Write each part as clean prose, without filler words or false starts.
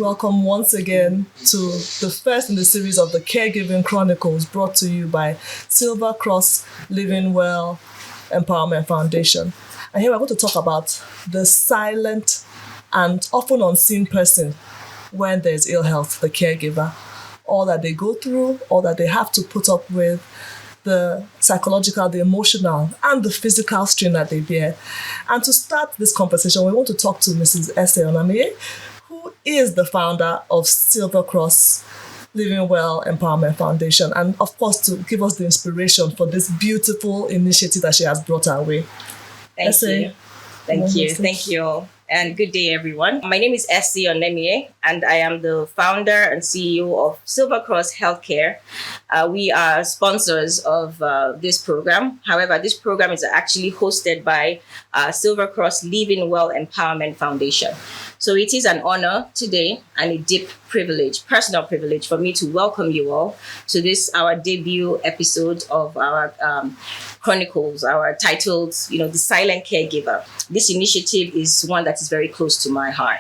welcome once again to the first in the series of the Caregiving Chronicles, brought to you by Silvercross Living Well Empowerment Foundation. And here we're going to talk about the silent and often unseen person when there's ill health, the caregiver. All that they go through, all that they have to put up with, the psychological, the emotional, and the physical strain that they bear. And to start this conversation, we want to talk to Mrs. Ese Onamiye, who is the founder of Silvercross Living Well Empowerment Foundation, and of course to give us the inspiration for this beautiful initiative that she has brought our way. Thank you. And good day, everyone. My name is Ese Onamiye, and I am the founder and CEO of Silvercross Healthcare. We are sponsors of this program. However, this program is actually hosted by Silvercross Living Well Empowerment Foundation. So it is an honor today and a deep privilege, personal privilege, for me to welcome you all to this, our debut episode of our Chronicles, our titled, The Silent Caregiver. This initiative is one that is very close to my heart.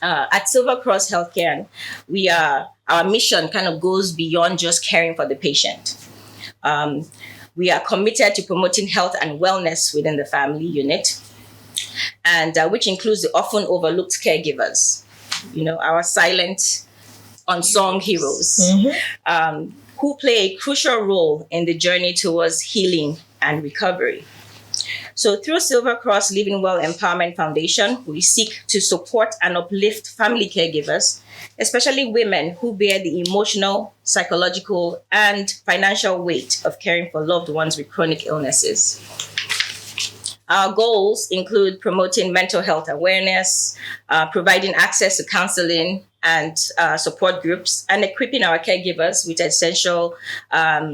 At Silvercross Healthcare, our mission kind of goes beyond just caring for the patient. We are committed to promoting health and wellness within the family unit, and which includes the often overlooked caregivers, our silent, unsung heroes, who play a crucial role in the journey towards healing and recovery. So through Silvercross Living Well Empowerment Foundation, we seek to support and uplift family caregivers, especially women who bear the emotional, psychological, and financial weight of caring for loved ones with chronic illnesses. Our goals include promoting mental health awareness, providing access to counseling and support groups, and equipping our caregivers with essential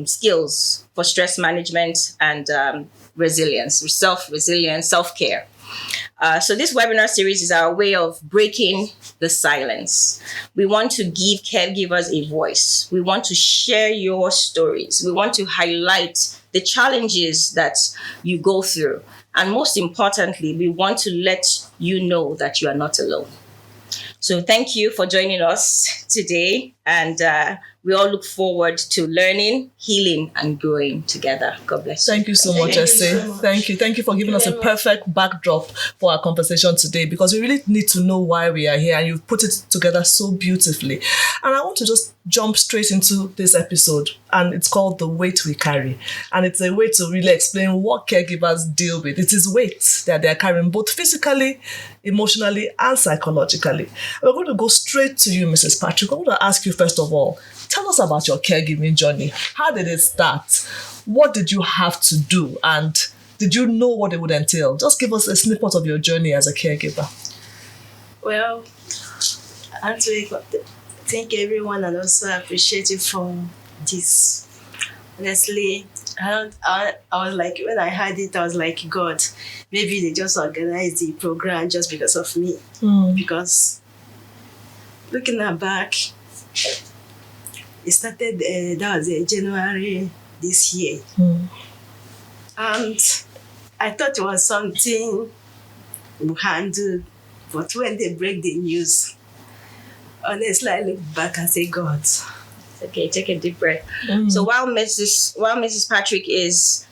skills for stress management and resilience, self-care. So this webinar series is our way of breaking the silence. We want to give caregivers a voice. We want to share your stories. We want to highlight the challenges that you go through. And most importantly, we want to let you know that you are not alone. So thank you for joining us today. And we all look forward to learning, healing, and growing together. God bless you. Thank you so much, Ese. Thank you. Thank you for giving us a perfect backdrop for our conversation today, because we really need to know why we are here, and you've put it together so beautifully. And I want to just jump straight into this episode, and it's called The Weight We Carry. And it's a way to really explain what caregivers deal with. It is weight that they're carrying, both physically, emotionally, and psychologically. We're going to go straight to you, Mrs. Patrick. I want to ask you, first of all, tell us about your caregiving journey. How did it start? What did you have to do? And did you know what it would entail? Just give us a snippet of your journey as a caregiver. Well, I want to thank everyone and also appreciate you for this. Honestly, I was like, when I heard it, I was like, God, maybe they just organized the program just because of me. Because looking back, it started, that was January this year. And I thought it was something we handled, but when they break the news, honestly, I look back and say, God. Okay, take a deep breath. So while Mrs. Patrick is,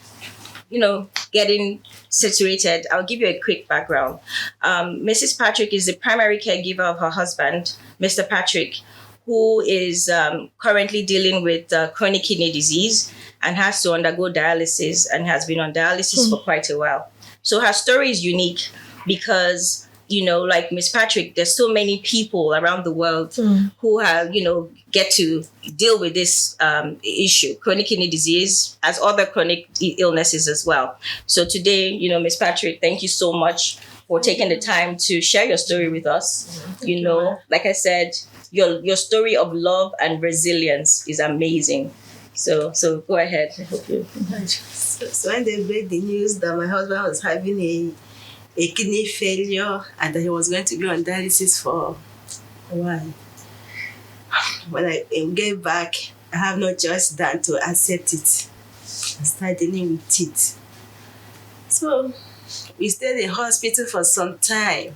getting situated, I'll give you a quick background. Mrs. Patrick is the primary caregiver of her husband, Mr. Patrick, who is currently dealing with chronic kidney disease and has to undergo dialysis and has been on dialysis for quite a while. So her story is unique because, like Miss Patrick, there's so many people around the world who have, get to deal with this issue, chronic kidney disease, as other chronic illnesses as well. So today, Miss Patrick, thank you so much for taking the time to share your story with us. Like I said, your story of love and resilience is amazing. So go ahead. So when they break the news that my husband was having a kidney failure and that he was going to be on dialysis for a while, when I get back, I have no choice than to accept it and start dealing with it. So we stayed in hospital for some time.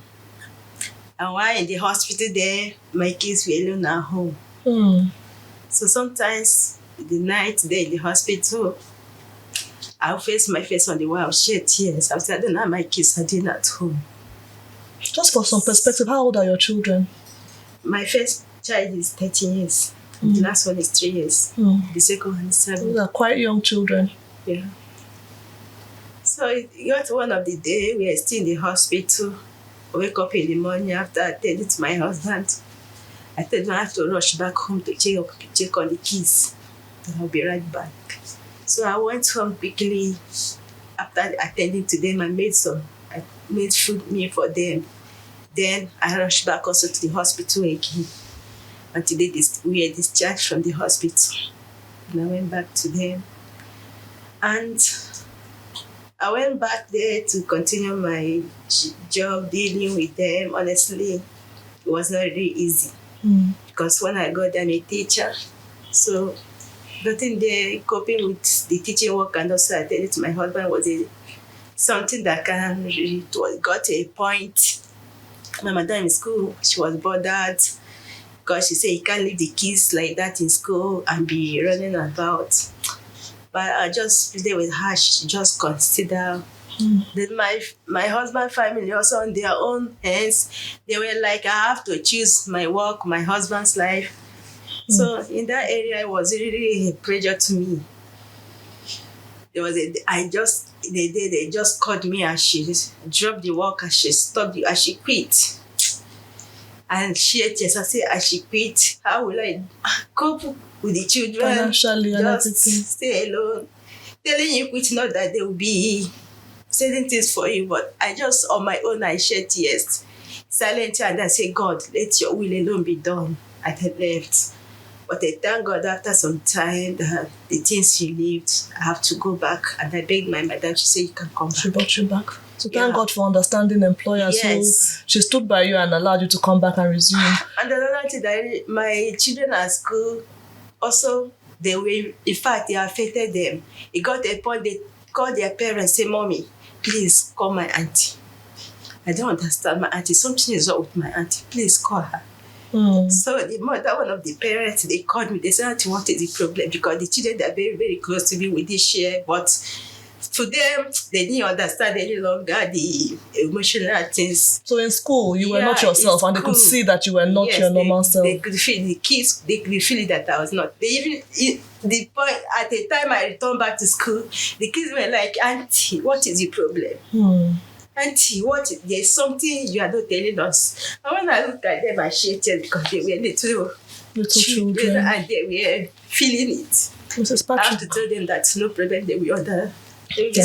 And while in the hospital there, my kids were alone at home. Mm. So sometimes the night there in the hospital, I'll face my face on the wall, I'll shed tears. I'll say, I don't know how my kids are doing at home. Just for some perspective, how old are your children? My first child is 13 years. The last one is 3 years. The second one is 7. Those are quite young children. Yeah. So it got one of the day, we are still in the hospital. I wake up in the morning after attending to my husband. I told him I have to rush back home to check on the kids. And I'll be right back. So I went home quickly after attending to them. I made food meal for them. Then I rushed back also to the hospital again. Until we were discharged from the hospital. And I went back to them. And I went back there to continue my job dealing with them. Honestly, it was not really easy. Because when I got there, I'm a teacher. So getting there, coping with the teaching work and also attending to my husband was something that got to a point. My mother in school, she was bothered because she said you can't leave the kids like that in school and be running about. But I just there with her, she just consider that my husband family also on their own hands. They were like, I have to choose my work, my husband's life. So in that area, it was really a pressure to me. There was the day they just called me and she dropped the work and she stopped and she quit. And she just said, as she quit, how will I cope with the children? Financially and just everything. stay alone. Telling you quit, not that they will be saying things for you, but I just on my own I shed tears. Silently, and I say, God, let your will alone be done. I had left. But I thank God after some time that the things she lived, I have to go back. And I begged my mother, she said, you can come back. She brought you back. So thank God for understanding employers who she stood by you and allowed you to come back and resume. And another thing that my children at school also, they were, in fact, they affected them. It got to a point they called their parents, say, Mommy, please call my auntie. I don't understand my auntie. Something is wrong with my auntie. Please call her. So the mother, one of the parents, they called me. They said, Auntie, what is the problem? Because the children are very, very close to me with this share. But to them, they didn't understand any longer the emotional things. So in school, you were not yourself and they could see that you were not your normal self. They could feel the kids, they could feel that I was not. They even, the point, at the time I returned back to school, the kids were like, Auntie, what is the problem? Auntie, there's something you are not telling us. And when I looked at them, I shared because they were little children and they were feeling it. Mrs. Patrick. I have to tell them that no problem, they will order. Thank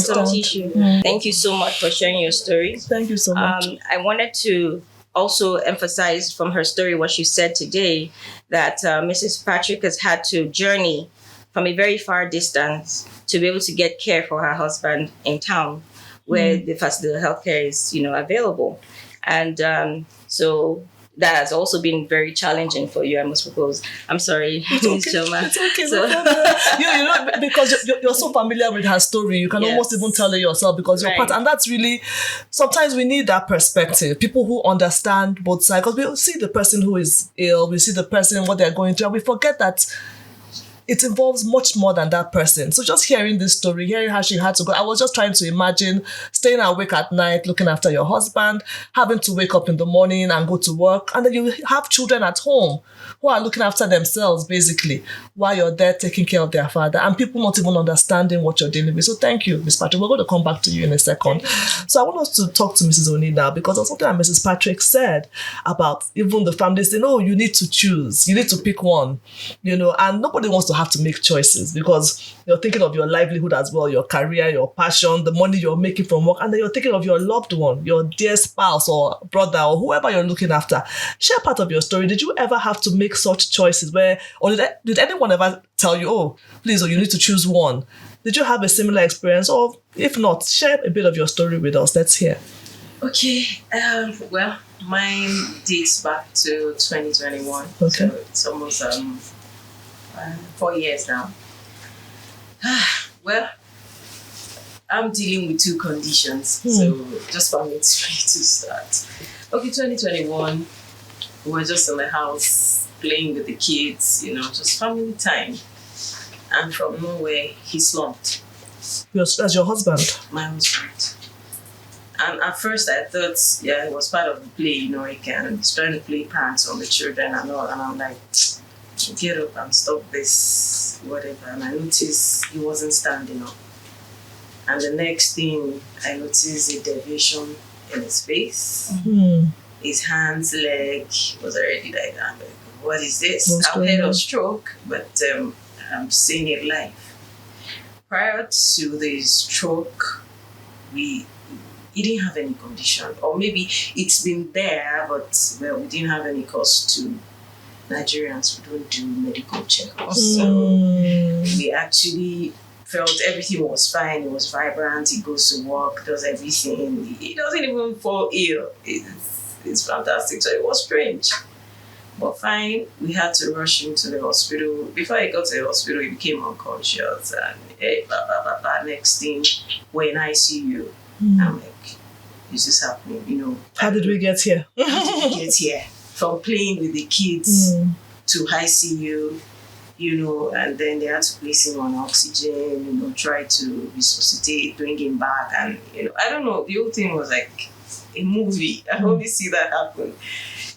you so much for sharing your story. Thank you so much. I wanted to also emphasize from her story what she said today, that Mrs. Patrick has had to journey from a very far distance to be able to get care for her husband in town, where the healthcare is, available. And so that has also been very challenging for you, I must suppose. I'm sorry, Ms. Choma. It's okay, no problem. Because you're so familiar with her story, you can almost even tell it yourself because you're part. And that's really, sometimes we need that perspective. People who understand both sides, because we see the person who is ill, we see the person, what they're going through, and we forget that it involves much more than that person. So just hearing this story, hearing how she had to go, I was just trying to imagine staying awake at night, looking after your husband, having to wake up in the morning and go to work. And then you have children at home who are looking after themselves, basically, while you're there taking care of their father. And people not even understanding what you're dealing with. So thank you, Ms. Patrick. We're going to come back to you in a second. So I want us to talk to Mrs. Oni now, because there's something that Mrs. Patrick said about even the family saying, oh, you need to choose. You need to pick one, and nobody wants to have to make choices because you're thinking of your livelihood as well, your career, your passion, the money you're making from work, and then you're thinking of your loved one, your dear spouse or brother or whoever you're looking after. Share part of your story. Did you ever have to make such choices or did anyone ever tell you, oh, please, you need to choose one? Did you have a similar experience? Or if not, share a bit of your story with us. Let's hear. Okay. Well, mine dates back to 2021. Okay. So it's almost 4 years now. Well, I'm dealing with two conditions. So just for me to start. Okay, 2021, we were just in the house playing with the kids, just family time. And from nowhere, he slumped. As your husband? My husband. And at first I thought, it was part of the play, he's trying to play pranks on the children and all. And I'm like, get up and stop this, whatever. And I noticed he wasn't standing up. And the next thing, I noticed a deviation in his face. Mm-hmm. His hands, leg was already like, I'm like, what is this? What's I've heard of stroke, but I'm seeing it live. Prior to the stroke, he didn't have any condition, or maybe it's been there, but we didn't have any cause to. Nigerians, we don't do medical checkups, so we actually felt everything was fine. He was vibrant. He goes to work, does everything. He doesn't even fall ill. It's fantastic. So it was strange, but fine. We had to rush him to the hospital. Before he got to the hospital, he became unconscious, and blah blah blah blah. Next thing, we're in ICU. I'm like, is this happening? How did we get here? How did we get here? From playing with the kids to ICU, and then they had to place him on oxygen, try to resuscitate, bring him back. And, I don't know, the whole thing was like a movie. I only see that happen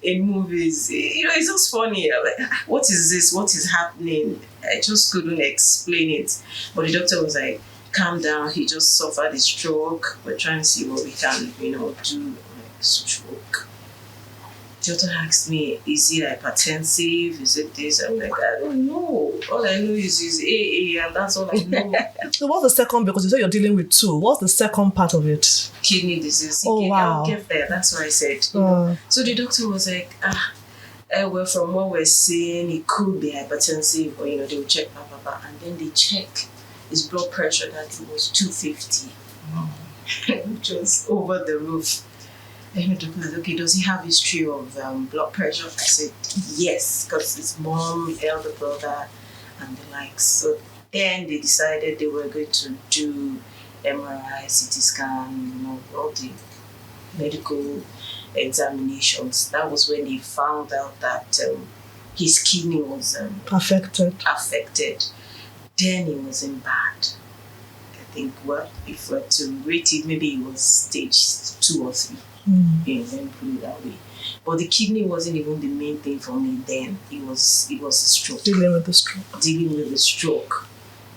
in movies. It's just funny. I'm like, what is this? What is happening? I just couldn't explain it. But the doctor was like, calm down. He just suffered a stroke. We're trying to see what we can, do. Like, stroke. The doctor asked me, is it hypertensive? Is it this? I'm like, I don't know. All I know is AA, and that's all I know. So what's the second, because you said you're dealing with two, what's the second part of it? Kidney disease. Oh, wow. I'll get there. That's what I said. So the doctor was like, well, from what we're seeing, it could be hypertensive, or, they will check, blah, blah, blah. And then they check his blood pressure, that it was 250, which was over the roof. And the doctor said, okay, does he have history of blood pressure? I said, yes, because his mom, elder brother, and the likes. So then they decided they were going to do MRI, CT scan, all the medical examinations. That was when they found out that his kidney was affected. Then he wasn't bad. I think, if we're to rate it, maybe it was stage 2 or 3. Let me put it that way. But the kidney wasn't even the main thing for me then. It was a stroke. Dealing with the stroke.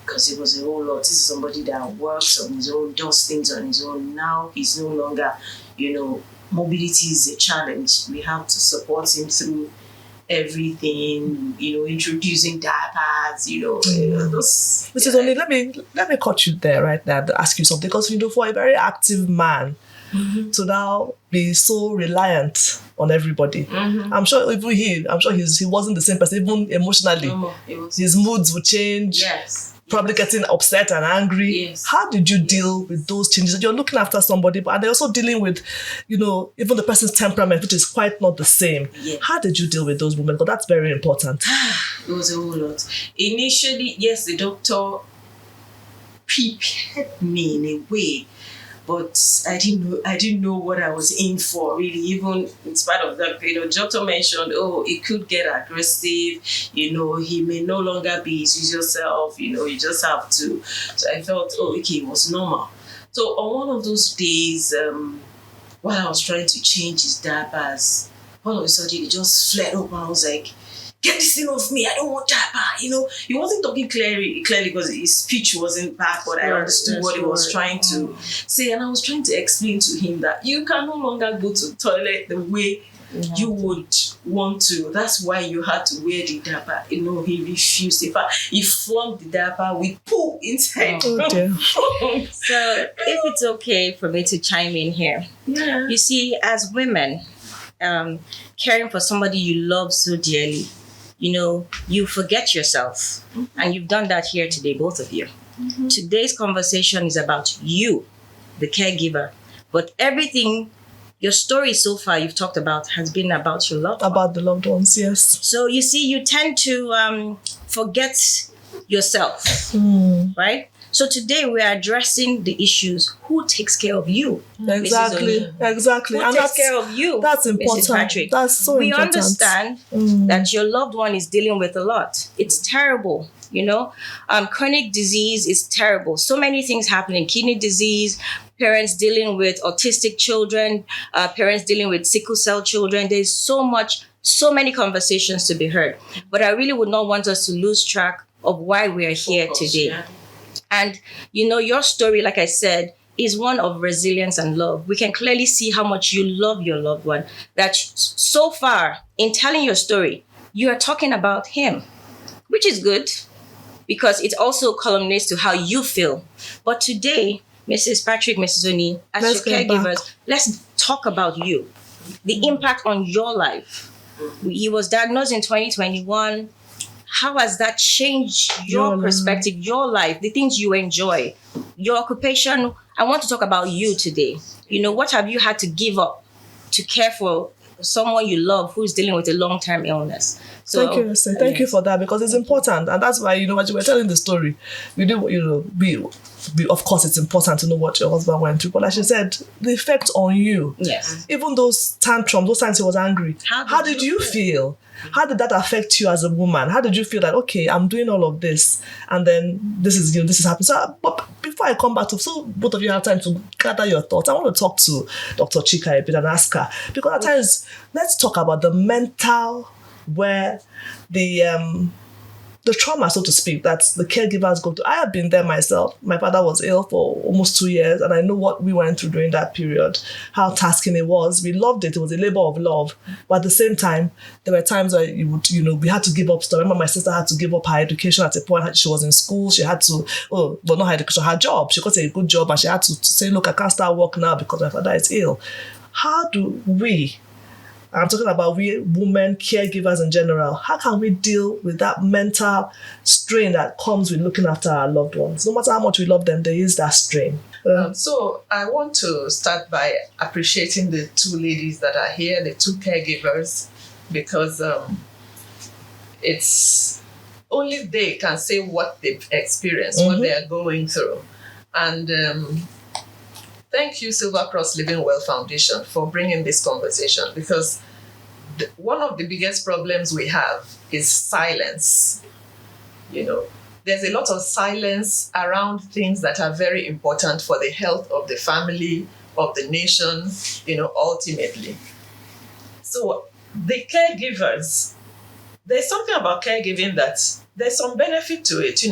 Because it was a whole lot. This is somebody that works on his own, does things on his own. Now he's no longer, mobility is a challenge. We have to support him through everything, introducing diapers, those. Mrs. Only, let me cut you there right now to ask you something, because for a very active man to now be so reliant on everybody. I'm sure even he wasn't the same person, even emotionally. His moods would change. Yes. Probably getting upset and angry. Yes. How did you deal with those changes? You're looking after somebody, and they're also dealing with, even the person's temperament, which is quite not the same. Yes. How did you deal with those women? Because that's very important. It was a whole lot. Initially, yes, the doctor prepared me in a way, but I didn't know what I was in for, really. Even in spite of that, the doctor mentioned, it could get aggressive, he may no longer be his usual self, you just have to. So I felt, okay, it was normal. So on one of those days, while I was trying to change his diapers, all of a sudden it just flared up, and I was like, get this thing off me, I don't want diaper. He wasn't talking clearly because his speech wasn't back, but I understood what he was trying to say. And I was trying to explain to him that you can no longer go to the toilet the way you would want to. That's why you had to wear the diaper. He refused. In fact, he flunked the diaper with poo inside. Oh dear. So if it's okay for me to chime in here. Yeah. You see, as women, caring for somebody you love so dearly, you forget yourself. And you've done that here today, both of you. Today's conversation is about you, the caregiver. But everything, your story so far you've talked about has been about your loved ones. About the loved ones, yes. So you see, you tend to forget yourself, right? So today we're addressing the issues. Who takes care of you? Exactly. Mrs. Oni? Exactly. Who And takes care of you? That's important. Mrs. Patrick? That's so we important. understand that your loved one is dealing with a lot. It's terrible. Chronic disease is terrible. So many things happening. Kidney disease, parents dealing with autistic children, parents dealing with sickle cell children. There's so many conversations to be heard. But I really would not want us to lose track of why we are here today. Yeah. And, your story, like I said, is one of resilience and love. We can clearly see how much you love your loved one. That so far, in telling your story, you are talking about him, which is good because it also culminates to how you feel. But today, Mrs. Patrick, Mrs. Oni, as Let's your get back. caregivers, let's talk about you, the impact on your life. He was diagnosed in 2021. How has that changed your Your perspective, your life, the things you enjoy, your occupation? I want to talk about you today. What have you had to give up to care for someone you love who's dealing with a long-term illness? So, Thank you, Esther. Thank you for that, because it's important. And that's why, as you were telling the story, we do, of course, it's important to know what your husband went through. But like she said, the effect on you, Yes. even those tantrums, those times he was angry, how did you feel? How did that affect you as a woman? How did you feel that, okay, I'm doing all of this, and then this is happening? So, but before I come back to, so both of you have time to gather your thoughts, I want to talk to Dr. Chika a bit and ask her, because at times, let's talk about the mental, where the trauma, so to speak, that the caregivers go to. I have been there myself. My father was ill for almost 2 years, and I know what we went through during that period, how tasking it was. We loved it. It was a labor of love. But at the same time, there were times where we had to give up stuff. I remember my sister had to give up her education at a point. She was in school. She had to, not her education, her job. She got a good job, and she had to say, look, I can't start work now because my father is ill. How do we, I'm talking about we women, caregivers in general, how can we deal with that mental strain that comes with looking after our loved ones? No matter how much we love them, there is that strain. So I want to start by appreciating the two ladies that are here, the two caregivers, because it's only they can say what they've experienced, what they are going through. And thank you, Silvercross Living Well Foundation, for bringing this conversation, because one of the biggest problems we have is silence. There's a lot of silence around things that are very important for the health of the family, of the nation, ultimately. So the caregivers, there's something about caregiving that there's some benefit to it,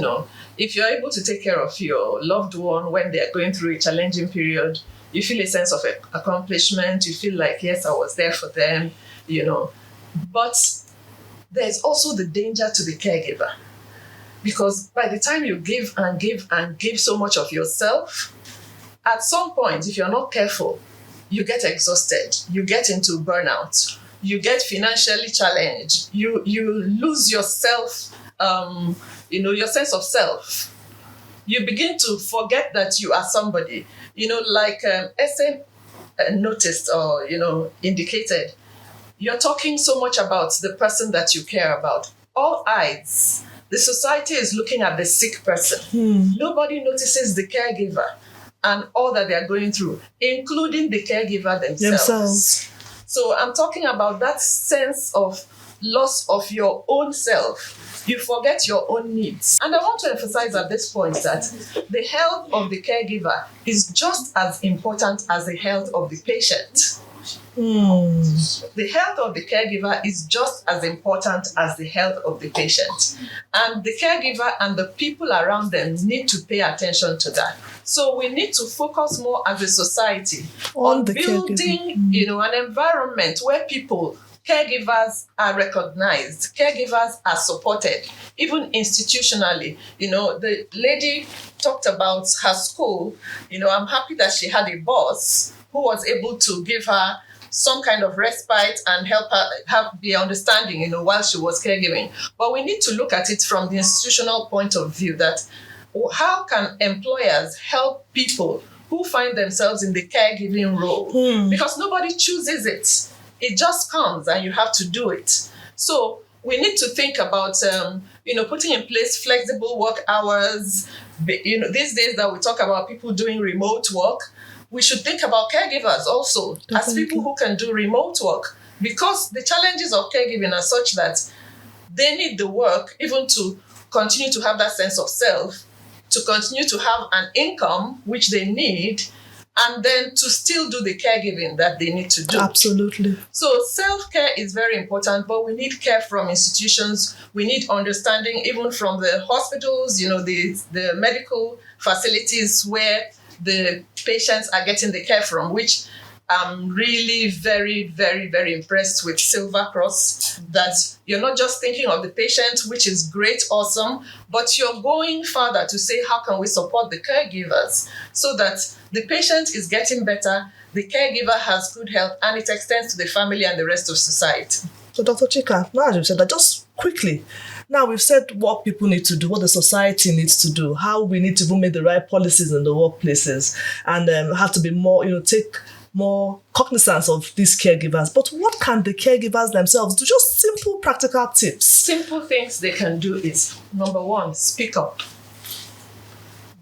If you're able to take care of your loved one when they're going through a challenging period, you feel a sense of accomplishment. You feel like, yes, I was there for them, But there's also the danger to the caregiver. Because by the time you give and give and give so much of yourself, at some point, if you're not careful, you get exhausted, you get into burnout, you get financially challenged, you lose yourself, your sense of self. You begin to forget that you are somebody. Like Essay noticed or, indicated, you're talking so much about the person that you care about. All eyes, the society is looking at the sick person. Nobody notices the caregiver and all that they're going through, including the caregiver themselves. So I'm talking about that sense of loss of your own self. You forget your own needs. And I want to emphasize at this point that the health of the caregiver is just as important as the health of the patient. The health of the caregiver is just as important as the health of the patient. And the caregiver and the people around them need to pay attention to that. So we need to focus more as a society on building, an environment where caregivers are recognized, caregivers are supported, even institutionally. The lady talked about her school. I'm happy that she had a boss who was able to give her some kind of respite and help her have the understanding, while she was caregiving. But we need to look at it from the institutional point of view, that how can employers help people who find themselves in the caregiving role? Because nobody chooses it. It just comes and you have to do it. So we need to think about, putting in place flexible work hours. These days that we talk about people doing remote work, we should think about caregivers also as people who can do remote work, because the challenges of caregiving are such that they need the work even to continue to have that sense of self, to continue to have an income which they need, and then to still do the caregiving that they need to do. Absolutely. So self-care is very important, but we need care from institutions. We need understanding even from the hospitals, the medical facilities where the patients are getting the care from, which I'm really very, very, very impressed with Silvercross, that you're not just thinking of the patient, which is great, awesome, but you're going further to say, how can we support the caregivers so that the patient is getting better, the caregiver has good health, and it extends to the family and the rest of society. So Dr. Chika, now as you've said that, just quickly, now we've said what people need to do, what the society needs to do, how we need to even make the right policies in the workplaces, and have to be more, take more cognizance of these caregivers. But what can the caregivers themselves do? Just simple practical tips. Simple things they can do is, number one, speak up.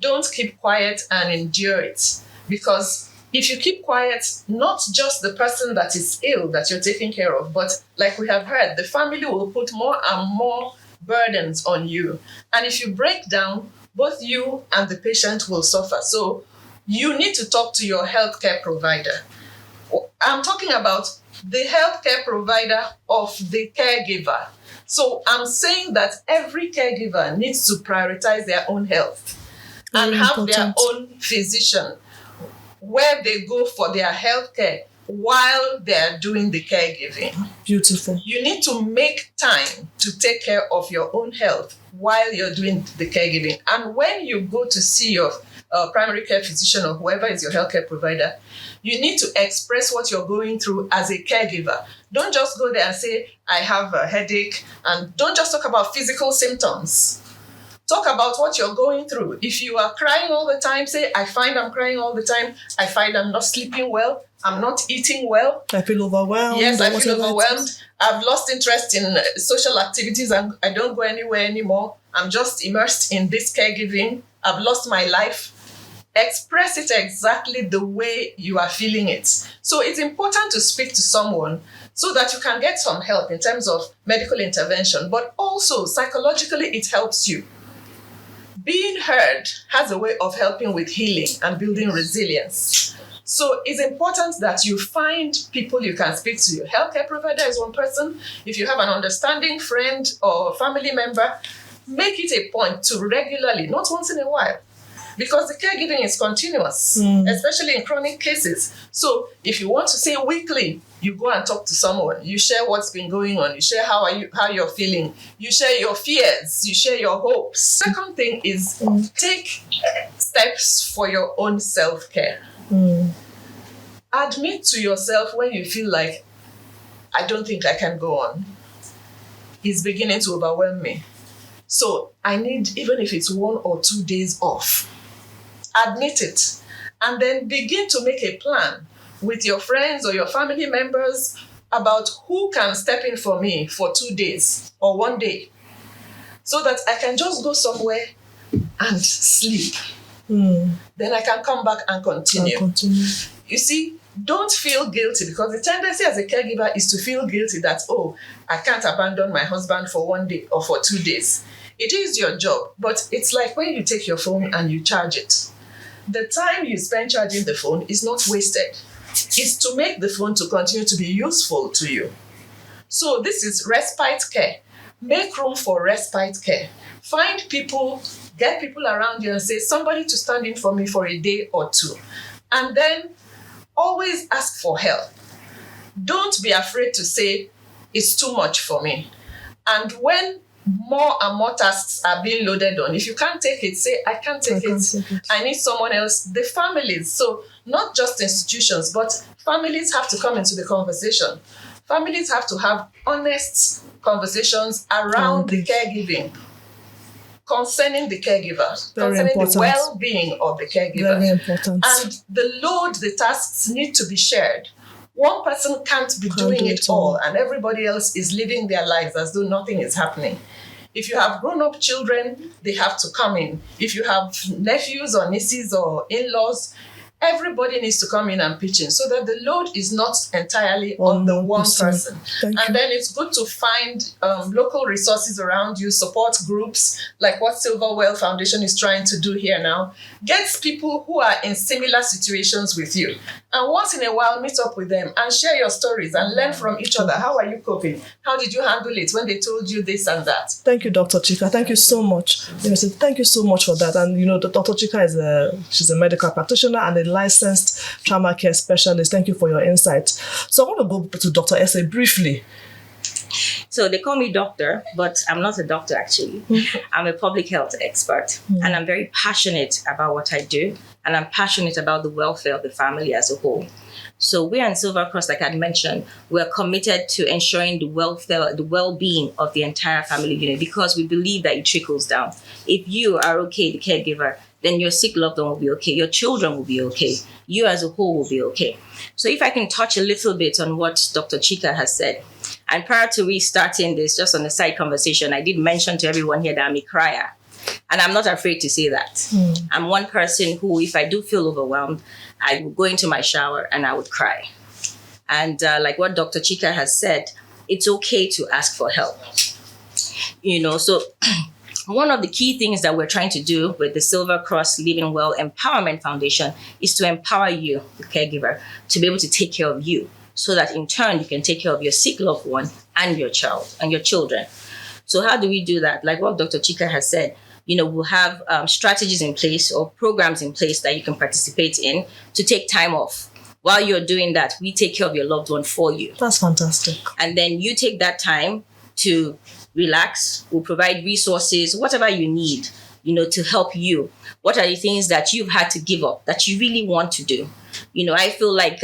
Don't keep quiet and endure it. Because if you keep quiet, not just the person that is ill that you're taking care of, but like we have heard, the family will put more and more burdens on you. And if you break down, both you and the patient will suffer. So you need to talk to your healthcare provider. I'm talking about the healthcare provider of the caregiver. So I'm saying that every caregiver needs to prioritize their own health and have their own physician where they go for their healthcare while they're doing the caregiving. Beautiful. You need to make time to take care of your own health while you're doing the caregiving. And when you go to see your primary care physician or whoever is your healthcare provider, you need to express what you're going through as a caregiver. Don't just go there and say, I have a headache, and don't just talk about physical symptoms. Talk about what you're going through. If you are crying all the time, say, I find I'm crying all the time. I find I'm not sleeping well. I'm not eating well. I feel overwhelmed. Yes, I feel overwhelmed. I've lost interest in social activities and I don't go anywhere anymore. I'm just immersed in this caregiving. I've lost my life. Express it exactly the way you are feeling it. So it's important to speak to someone so that you can get some help in terms of medical intervention, but also psychologically it helps you. Being heard has a way of helping with healing and building resilience. So it's important that you find people you can speak to. Your healthcare provider is one person. If you have an understanding friend or family member, make it a point to regularly, not once in a while, because the caregiving is continuous, especially in chronic cases. So if you want to say weekly, you go and talk to someone. You share what's been going on. You share how you're feeling. You share your fears. You share your hopes. Second thing is take steps for your own self-care. Admit to yourself when you feel like, I don't think I can go on. It's beginning to overwhelm me. So I need, even if it's 1 or 2 days off, admit it, and then begin to make a plan with your friends or your family members about who can step in for me for 2 days or 1 day, so that I can just go somewhere and sleep. Then I can come back and continue. You see, don't feel guilty, because the tendency as a caregiver is to feel guilty that, oh, I can't abandon my husband for 1 day or for 2 days. It is your job, but it's like when you take your phone and you charge it. The time you spend charging the phone is not wasted. It's to make the phone to continue to be useful to you. So this is respite care. Make room for respite care. Find people, get people around you and say, somebody to stand in for me for a day or two. And then always ask for help. Don't be afraid to say, it's too much for me. And when more and more tasks are being loaded on, if you can't take it, say, I can't take it. I need someone else. The families, so not just institutions, but families have to come into the conversation. Families have to have honest conversations around the caregiving, concerning the caregiver, concerning the well-being of the caregiver. Very important. And the load, the tasks need to be shared. One person can't be doing it all, and everybody else is living their lives as though nothing is happening. If you have grown-up children, they have to come in. If you have nephews or nieces or in-laws, everybody needs to come in and pitch in so that the load is not entirely on the one person. And then it's good to find local resources around you, support groups like what Silverwell Foundation is trying to do here now. Get people who are in similar situations with you. And once in a while, meet up with them and share your stories and learn from each other. How are you coping? How did you handle it when they told you this and that? Thank you, Dr. Chika. Thank you so much. Thank you so much for that. And Dr. Chika she's a medical practitioner and a licensed trauma care specialist. Thank you for your insights. So I want to go to Dr. Ese briefly. So they call me doctor, but I'm not a doctor actually. I'm a public health expert, and I'm very passionate about what I do, and I'm passionate about the welfare of the family as a whole. So we in Silvercross, like I mentioned, we're committed to ensuring the welfare, the well-being of the entire family unit, because we believe that it trickles down. If you are okay, the caregiver, then your sick loved one will be okay, your children will be okay, you as a whole will be okay. So if I can touch a little bit on what Dr. Chika has said. And prior to restarting this, just on a side conversation, I did mention to everyone here that I'm a crier. And I'm not afraid to say that. I'm one person who, if I do feel overwhelmed, I would go into my shower and I would cry. And like what Dr. Chika has said, it's okay to ask for help. So one of the key things that we're trying to do with the Silvercross Living Well Empowerment Foundation is to empower you, the caregiver, to be able to take care of you, so that in turn you can take care of your sick loved one and your child and your children. So how do we do that? Like what Dr. Chika has said, we'll have strategies in place or programs in place that you can participate in to take time off. While you're doing that, we take care of your loved one for you. That's fantastic. And then you take that time to relax. We'll provide resources, whatever you need, to help you. What are the things that you've had to give up that you really want to do? I feel like,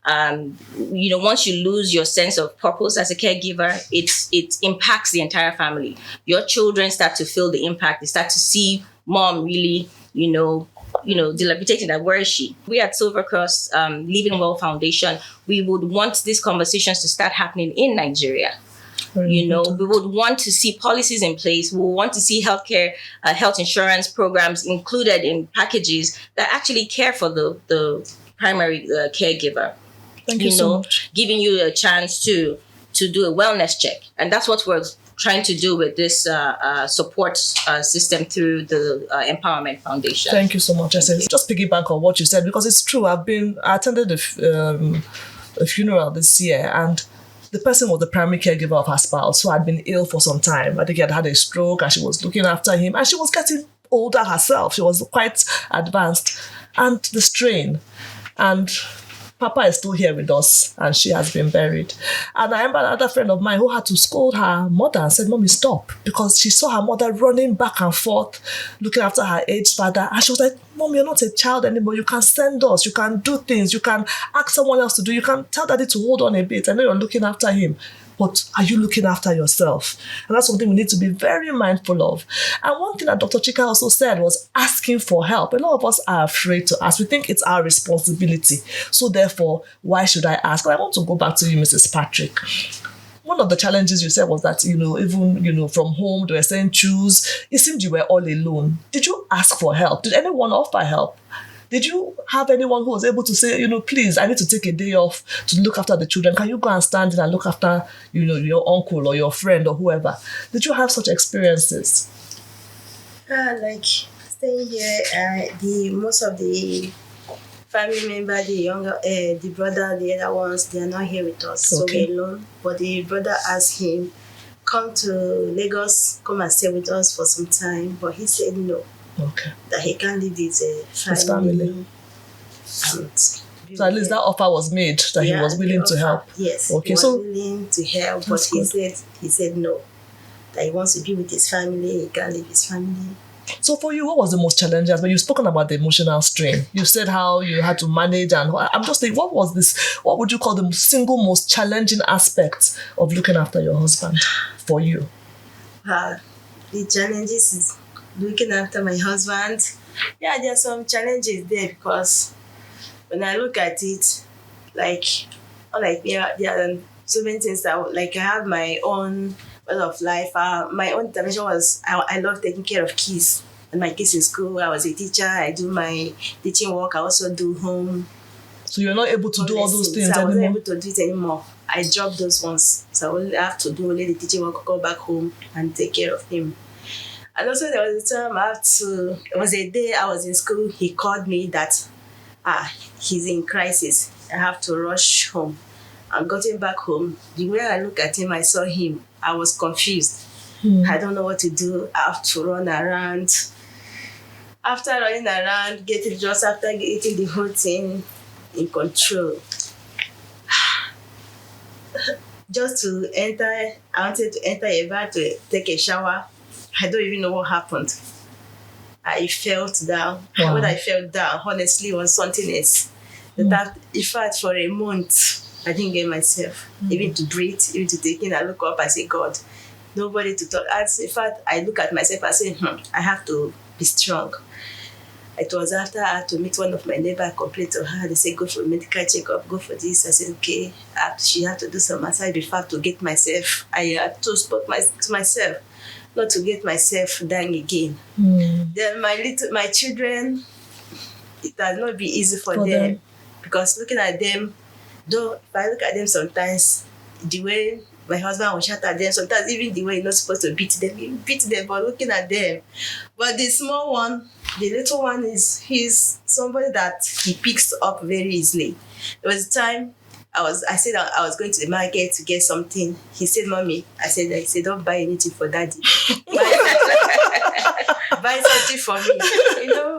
once you lose your sense of purpose as a caregiver, it impacts the entire family. Your children start to feel the impact. They start to see mom really, dilapidating that. Where is she? We at Silvercross Living Well Foundation, we would want these conversations to start happening in Nigeria. We would want to see policies in place. We would want to see healthcare, health insurance programs included in packages that actually care for the primary caregiver. Thank you so much. Giving you a chance to do a wellness check. And that's what we're trying to do with this support system through the Empowerment Foundation. Thank you so much. Just piggyback on what you said, because it's true. I attended a funeral this year, and the person was the primary caregiver of her spouse, who had been ill for some time. I think he had had a stroke, and she was looking after him, and she was getting older herself. She was quite advanced, and the strain. And Papa is still here with us, and she has been buried. And I remember another friend of mine who had to scold her mother and said, "Mommy, stop," because she saw her mother running back and forth, looking after her aged father. And she was like, "Mom, you're not a child anymore. You can send us. You can do things. You can ask someone else to do. You can tell Daddy to hold on a bit. I know you're looking after him, but are you looking after yourself?" And that's something we need to be very mindful of. And one thing that Dr. Chika also said was asking for help. A lot of us are afraid to ask. We think it's our responsibility. So therefore, why should I ask? And I want to go back to you, Mrs. Patrick. One of the challenges you said was that, even, from home, they were saying choose. It seemed you were all alone. Did you ask for help? Did anyone offer help? Did you have anyone who was able to say, please, I need to take a day off to look after the children. Can you go and stand in and look after, your uncle or your friend or whoever? Did you have such experiences? Like staying here, most of the family member, the brother, the other ones, they are not here with us. Okay. So we're alone. But the brother asked him, come to Lagos, come and stay with us for some time. But he said no. Okay. That he can't leave his family. So at least that offer was made, that he was willing to help. Yes. Okay. He was willing to help, but he said no. That he wants to be with his family, he can't leave his family. So for you, what was the most challenging? When you've spoken about the emotional strain, you said how you had to manage, and I'm just thinking, what would you call the single most challenging aspect of looking after your husband for you? The challenges is looking after my husband. Yeah, there are some challenges there, because when I look at it, there are so many things that, I have my own well of life. My own intervention was I love taking care of kids. And my kids in school, I was a teacher. I do my teaching work. I also do home. So you're not able to do all those things I wasn't anymore? able to do it anymore. I dropped those ones. So I only have to do only the teaching work, go back home and take care of him. And also there was a time it was a day I was in school, he called me that he's in crisis. I have to rush home. And getting back home, the way I look at him, I saw him. I was confused. I don't know what to do. I have to run around. After running around, getting the whole thing in control. Just to enter, I wanted to enter a bath to take a shower. I don't even know what happened. I felt down. Wow. When I felt down, honestly, was something else. In fact, for a month, I didn't get myself, even to breathe, even to take in. I look up, I say, God, nobody to talk. In fact, I look at myself, I say, I have to be strong. It was after I had to meet one of my neighbors, complain to her. They say, go for a medical checkup, go for this. I said, okay. She had to do some massage before to get myself. I had to speak to myself, not to get myself down again. Then my children, it has not been easy for them. Because looking at them, though if I look at them sometimes, the way my husband will shout at them, sometimes even the way you're not supposed to beat them, you beat them, but looking at them. But the small one, the little one he's somebody that he picks up very easily. There was a time I said I was going to the market to get something. He said, Mommy, I said, don't buy anything for Daddy. Buy something for me. You know,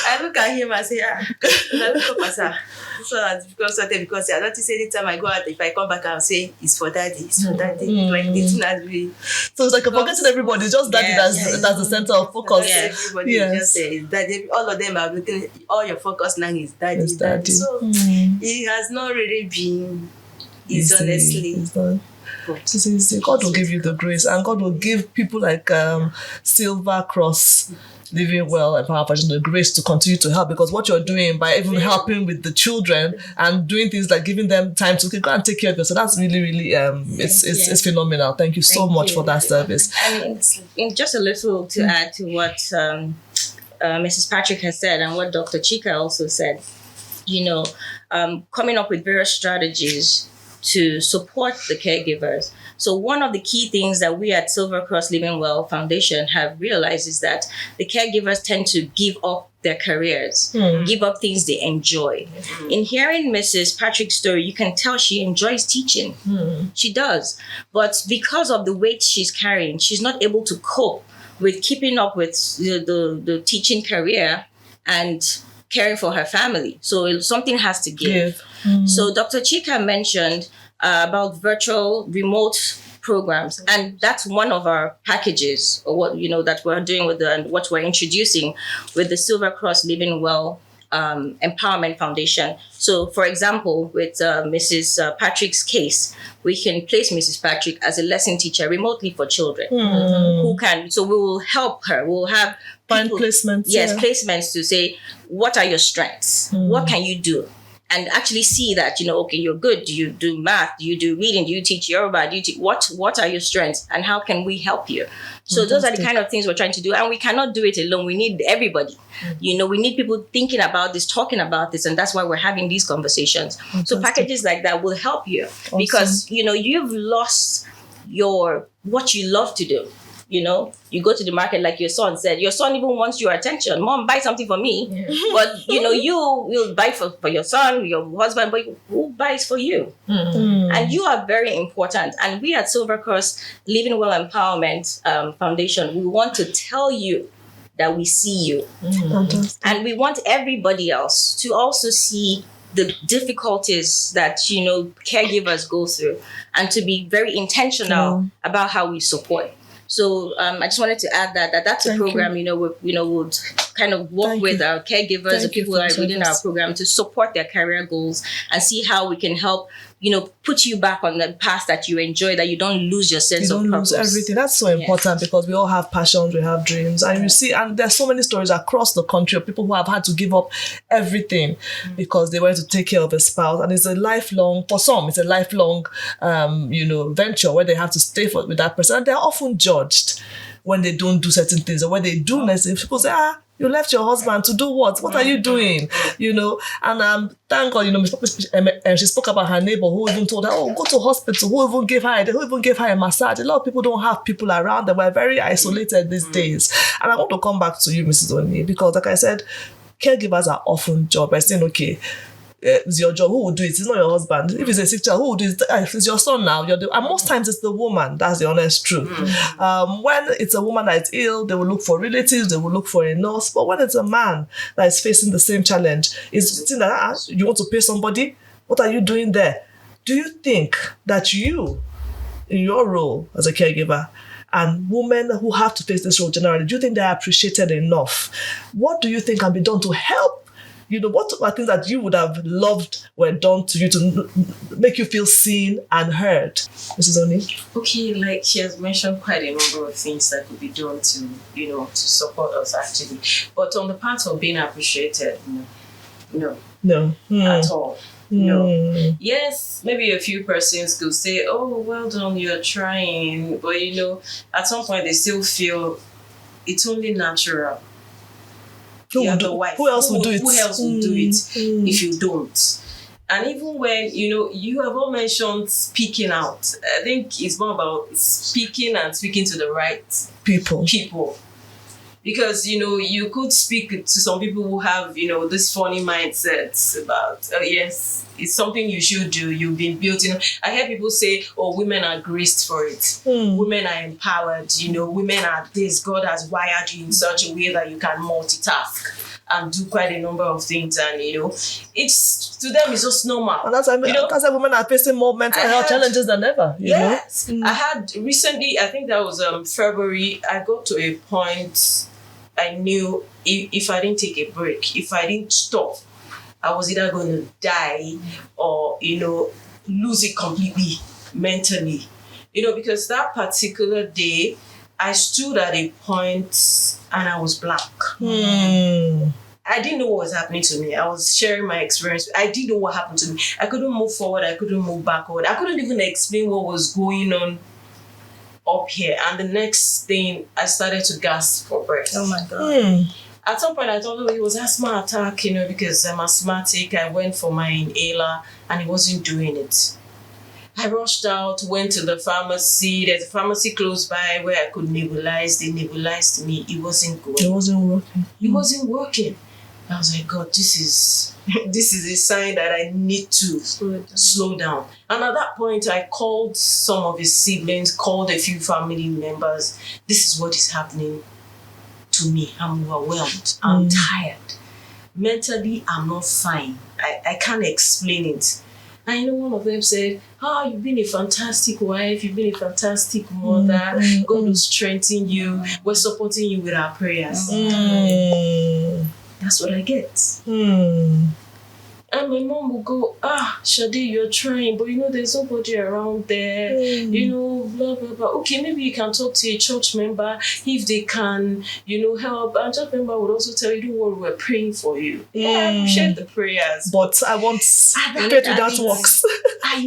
I look at him and say, I look up and say, so that's because I notice anytime I go out, if I come back, I'll say, it's for Daddy, it's for Daddy. Like this has been. So it's like you're forgetting everybody, just Daddy that's the center of focus. Everybody just say Daddy. All of them are looking, all your focus now is Daddy. It's Daddy. So it has not really been easy, honestly. It's easy. God will give you the grace, and God will give people like Silvercross Living Well and Power Foundation the grace to continue to help, because what you're doing by even helping with the children and doing things like giving them time to go and take care of them, so that's really it's phenomenal. Thank you so much for that service. And just a little to add to what Mrs. Patrick has said and what Dr. Chika also said, coming up with various strategies to support the caregivers. So one of the key things that we at Silvercross Living Well Foundation have realized is that the caregivers tend to give up their careers, give up things they enjoy. In hearing Mrs. Patrick's story, you can tell she enjoys teaching. She does. But because of the weight she's carrying, she's not able to cope with keeping up with the teaching career and caring for her family. So something has to give. So Dr. Chika mentioned about virtual remote programs, and that's one of our packages, or what that we're doing with and what we're introducing with the Silvercross Living Well Empowerment Foundation. So, for example, with Mrs. Patrick's case, we can place Mrs. Patrick as a lesson teacher remotely for children who can. So we will help her. We'll have Find placements. Yes, placements to say, what are your strengths? What can you do? And actually see that, okay, you're good. Do you do math? Do you do reading? Do you teach Yoruba? What are your strengths? And how can we help you? So those are the kind of things we're trying to do. And we cannot do it alone. We need everybody. We need people thinking about this, talking about this. And that's why we're having these conversations. So packages like that will help you because, you've lost what you love to do. You go to the market, like your son said. Your son even wants your attention. Mom, buy something for me. But, you will buy for your son, your husband, but who buys for you? And you are very important. And we at Silvercross Living Well Empowerment Foundation, we want to tell you that we see you. And we want everybody else to also see the difficulties that, caregivers go through, and to be very intentional about how we support. So I just wanted to add that's a program, would kind of work Thank with you. our caregivers, the Thank you people for who are this within our advice. program to support their career goals and see how we can help, put you back on the path that you enjoy, that you don't lose your sense You of don't purpose. lose everything. That's so important because we all have passions, we have dreams. And you see, and there's so many stories across the country of people who have had to give up everything because they wanted to take care of a spouse. And it's a lifelong, for some, it's a lifelong, venture where they have to stay with that person. And they're often judged when they don't do certain things, or when they do necessarily. People say, you left your husband to do what? What are you doing? And thank God, she spoke about her neighbor who even told her, go to hospital, who even gave her a massage. A lot of people don't have people around them. We're very isolated these days. And I want to come back to you, Mrs. Oni, because like I said, caregivers are often judged by saying, okay, it's your job, who will do it? It's not your husband. If it's a sick child, who will do it? If it's your son now, and most times it's the woman. That's the honest truth. When it's a woman that is ill, they will look for relatives, they will look for a nurse. But when it's a man that is facing the same challenge, it's the thing that you want to pay somebody. What are you doing there? Do you think that you, in your role as a caregiver, and women who have to face this role generally, do you think they are appreciated enough? What do you think can be done to help? What are things that you would have loved were done to you to make you feel seen and heard? Mrs. Oni? Okay, like she has mentioned quite a number of things that could be done to, to support us actually. But on the part of being appreciated, no. At all. No. Yes, maybe a few persons could say, oh, well done, you're trying. But, at some point they still feel it's only natural. Who else will do it? Who else will do it if you don't? And even when, you have all mentioned speaking out. I think it's more about speaking and speaking to the right people. Because, you could speak to some people who have, this funny mindsets about, oh, yes, it's something you should do. You've been built, I hear people say, oh, women are graced for it. Women are empowered, women are this. God has wired you in such a way that you can multitask and do quite a number of things. And, it's, to them, it's just normal. And that's why women are facing more mental health challenges than ever. Yes. I had recently, I think that was February, I got to a point I knew if I didn't take a break, if I didn't stop, I was either going to die or, lose it completely mentally. Because that particular day, I stood at a point and I was blank. I didn't know what was happening to me. I was sharing my experience. I didn't know what happened to me. I couldn't move forward. I couldn't move backward. I couldn't even explain what was going on up here. And the next thing, I started to gasp for breath. Oh my God. At some point, I thought, it was asthma attack, because I'm asthmatic. I went for my inhaler and it wasn't doing it. I rushed out, went to the pharmacy. There's a pharmacy close by where I could nebulize. They nebulized me. It wasn't going. It wasn't working. It wasn't working. I was like, God, this is a sign that I need to slow down. And at that point, I called some of his siblings, called a few family members. This is what is happening to me. I'm overwhelmed. I'm tired. Mentally, I'm not fine. I can't explain it. And one of them said, you've been a fantastic wife. You've been a fantastic mother. God will strengthen you. We're supporting you with our prayers. That's what I get. And my mom will go, Shade, you're trying, but there's nobody around there, blah, blah, blah. Okay, maybe you can talk to a church member if they can, help. And church member would also tell you, don't worry, we're praying for you. Yeah, I appreciate the prayers. But I want faith without works. I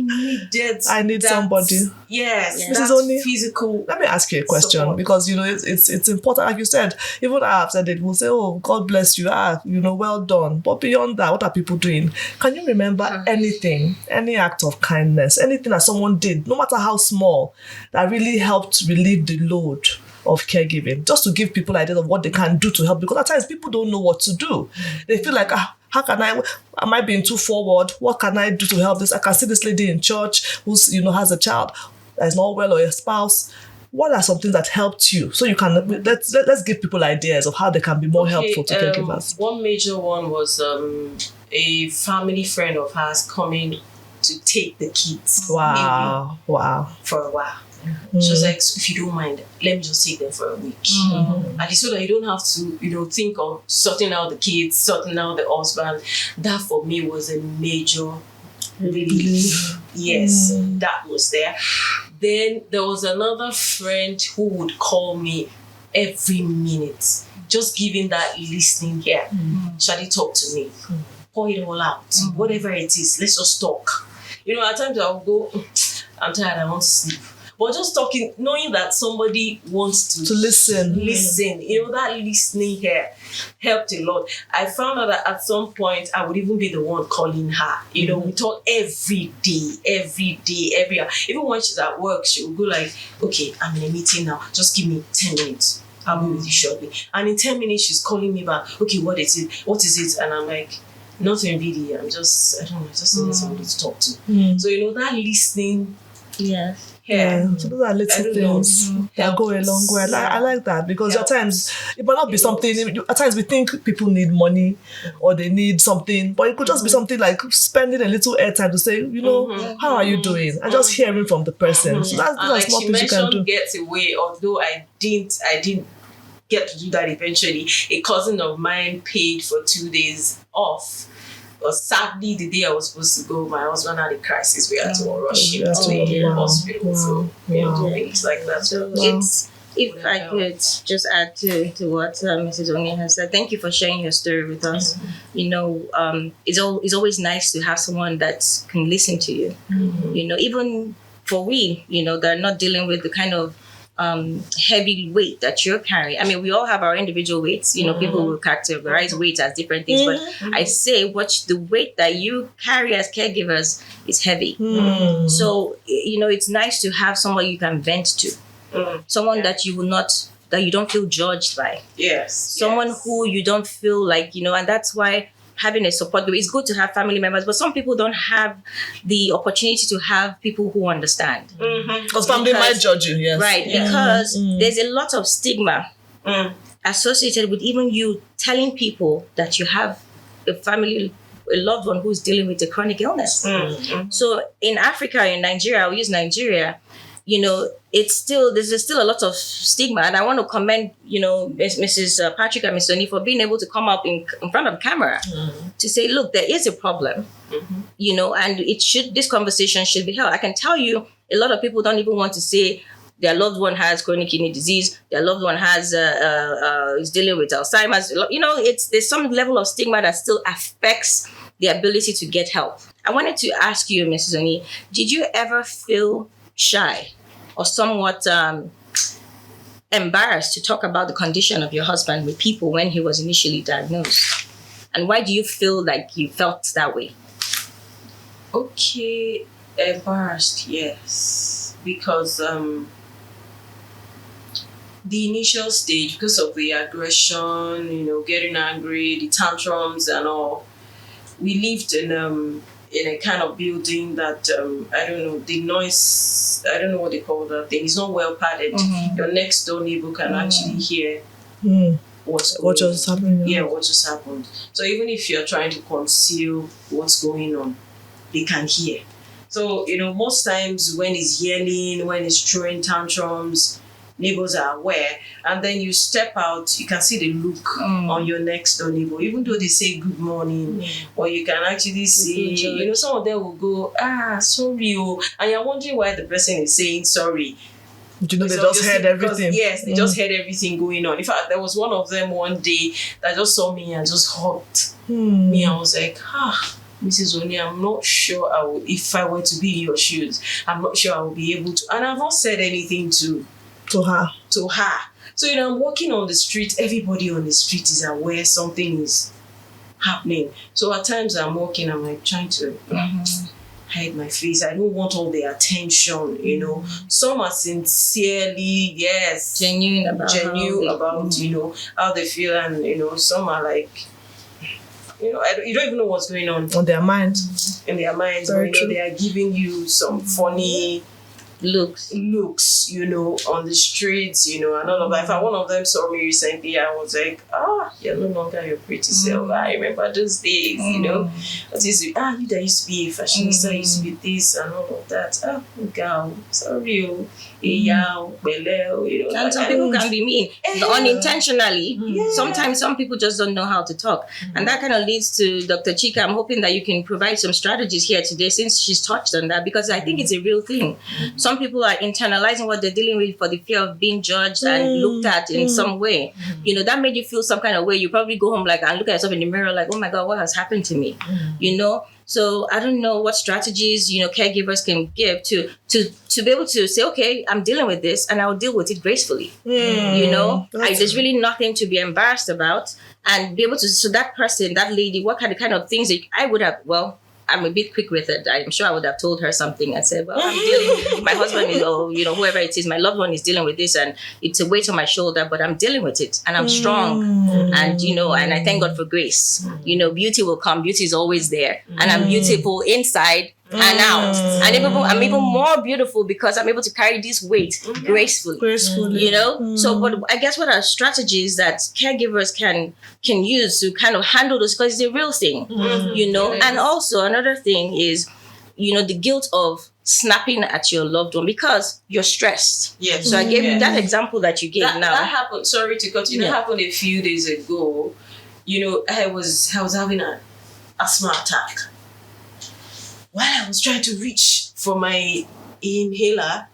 need somebody. Yes, This that's is only physical. Let me ask you a question support. because it's important. Like you said, even I have said it. We'll say, "Oh, God bless you." Well done. But beyond that, what are people doing? Can you remember anything, any act of kindness, anything that someone did, no matter how small, that really helped relieve the load of caregiving? Just to give people ideas of what they can do to help, because at times people don't know what to do. They feel like, how can am I being too forward? What can I do to help this? I can see this lady in church who has a child that is not well, or a spouse. What are some things that helped you? So you can let's give people ideas of how they can be more helpful to caregivers. One major one was a family friend of ours coming to take the kids. Wow. For a while. She was like, so if you don't mind, let me just take them for a week. At least so that you don't have to, think of sorting out the kids, sorting out the husband. That for me was a major relief. Yes, that was there. Then there was another friend who would call me every minute, just giving that listening here. Shadi, talk to me. Pour it all out. Whatever it is, let's just talk. At times I'll go, I'm tired, I want to sleep. But just talking, knowing that somebody wants to listen. That listening here helped a lot. I found out that at some point I would even be the one calling her. We talk every day, every hour. Even when she's at work, she will go like, okay, I'm in a meeting now. Just give me 10 minutes. I'll be with you shortly. And in 10 minutes, she's calling me back. Okay, what is it? What is it? And I'm like, nothing really. I just need somebody to talk to. So, that listening. Yes. Yeah, so those are little things that go a long way. I like that because at times it might not be something. At times we think people need money or they need something, but it could just be something like spending a little airtime to say, how are you doing, and just hearing from the person. So that's like small she things you can do. mentioned, get away. Although I didn't get to do that eventually. A cousin of mine paid for 2 days off. But sadly, the day I was supposed to go, my husband had a crisis. We had to rush him to the hospital. So, things like that. So if I could just add to what Mrs. Oni has said, thank you for sharing your story with us. It's always nice to have someone that can listen to you. Even for we, that are not dealing with the kind of heavy weight that you're carrying. I mean, we all have our individual weights. People will categorize weight as different things, but I say the weight that you carry as caregivers is heavy. So, it's nice to have someone you can vent to, someone that you don't feel judged by. Yes. Someone who you don't feel like, and that's why having a support group, it's good to have family members, but some people don't have the opportunity to have people who understand. Because family might judge you, yes. Right, because there's a lot of stigma associated with even you telling people that you have a loved one who's dealing with a chronic illness. So in Africa, in Nigeria, I'll use Nigeria, there's still a lot of stigma, and I want to commend, Mrs. Patrick and Ms. Oni for being able to come up in front of camera to say, look, there is a problem, and this conversation should be held. I can tell you, a lot of people don't even want to say their loved one has chronic kidney disease, their loved one is dealing with Alzheimer's. There's some level of stigma that still affects the ability to get help. I wanted to ask you, Mrs. Oni, did you ever feel shy or somewhat embarrassed to talk about the condition of your husband with people when he was initially diagnosed? And why do you feel like you felt that way? Okay, embarrassed, yes. Because the initial stage, because of the aggression, getting angry, the tantrums and all, we lived in a kind of building that, I don't know, the noise, I don't know what they call that thing. It's not well padded. Your next door neighbor can actually hear what just happened. Yeah, what just happened. So even if you're trying to conceal what's going on, they can hear. So, most times when he's yelling, when he's throwing tantrums, neighbors are aware, and then you step out, you can see the look on your next door neighbor, even though they say good morning, or you can actually see, some of them will go, sorry, and you're wondering why the person is saying sorry. They just heard everything. Yes, they just heard everything going on. In fact, there was one of them one day that just saw me and just hugged me. I was like, Mrs. Oni, I'm not sure if I were to be in your shoes, I'm not sure I will be able to. And I've not said anything to her. So, I'm walking on the street. Everybody on the street is aware something is happening. So at times I'm walking, I'm like trying to hide my face. I don't want all the attention, Some are sincerely, yes, genuine about how they feel, and some are like, you don't even know what's going on their mind. In their minds, but they are giving you some funny looks. On the streets, and all of that. In fact, one of them saw me recently. I was like, you're no longer your pretty self. I remember those days, What is it? You that used to be a fashionista, used to be this and all of that. Girl, sorry, And some people can be mean, unintentionally. Sometimes some people just don't know how to talk. And that kind of leads to Dr. Chika. I'm hoping that you can provide some strategies here today since she's touched on that, because I think it's a real thing. Some people are internalizing what they're dealing with for the fear of being judged and looked at in some way. That made you feel some kind of way. You probably go home and look at yourself in the mirror like, oh my God, what has happened to me? So I don't know what strategies, caregivers can give to be able to say, okay, I'm dealing with this and I'll deal with it gracefully. There's really nothing to be embarrassed about, and be able to, so that person, that lady, what kind of things I would have, I'm a bit quick with it. I'm sure I would have told her something and said, I'm dealing, my husband is, whoever it is, my loved one is dealing with this and it's a weight on my shoulder, but I'm dealing with it and I'm strong. And, and I thank God for grace. Beauty will come. Beauty is always there. And I'm beautiful inside and out. And I'm even more beautiful because I'm able to carry this weight gracefully. So, but I guess what are strategies that caregivers can use to kind of handle this, because it's a real thing, And also another thing is, the guilt of snapping at your loved one because you're stressed. Yes. So I gave you that example that you gave now. That happened, sorry to cut you, that happened a few days ago. I was having an asthma attack. While I was trying to reach for my inhaler,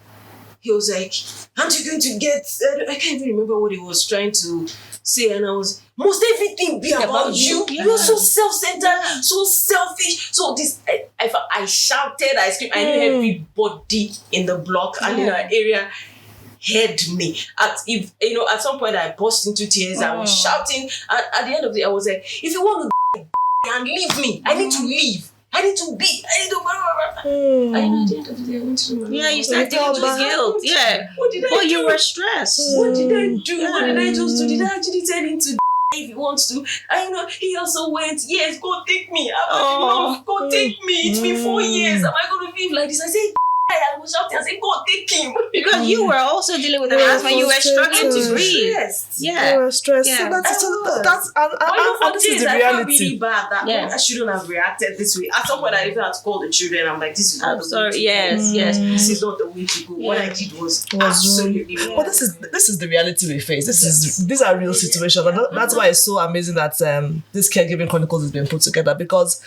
he was like, aren't you going to get, I can't even remember what he was trying to say. And I was, must everything be about you? Yeah. You're so self-centered, so selfish. So this, I shouted, I screamed. I knew everybody in the block and in our area heard me. At some point I burst into tears. I was shouting. And at the end of the day, I was like, if you want to and leave me, I need to leave. I need to be. I need to. And at the end of the day, I went to my you started dealing with guilt. Yeah. What did I do? You were stressed. What did I do? What did I just do? Did I actually tell him to if he wants to? He also went, yes, go take me. Enough. Go take me. It's been 4 years. Am I going to live like this? I said, I was shouting. I said, go take him. Because you were also dealing with an asthma. You were struggling to breathe. Yeah. You were stressed. Yeah. So that's and this is the reality. I felt really bad that I shouldn't have reacted this way. At some point, I even had to call the children. I'm like, this is not the way to go. Yes. This is not the way to go. What I did was absolutely wrong. But this is the reality we face. These are real situations. And that's why it's so amazing that this Caregiving Chronicles is being put together, because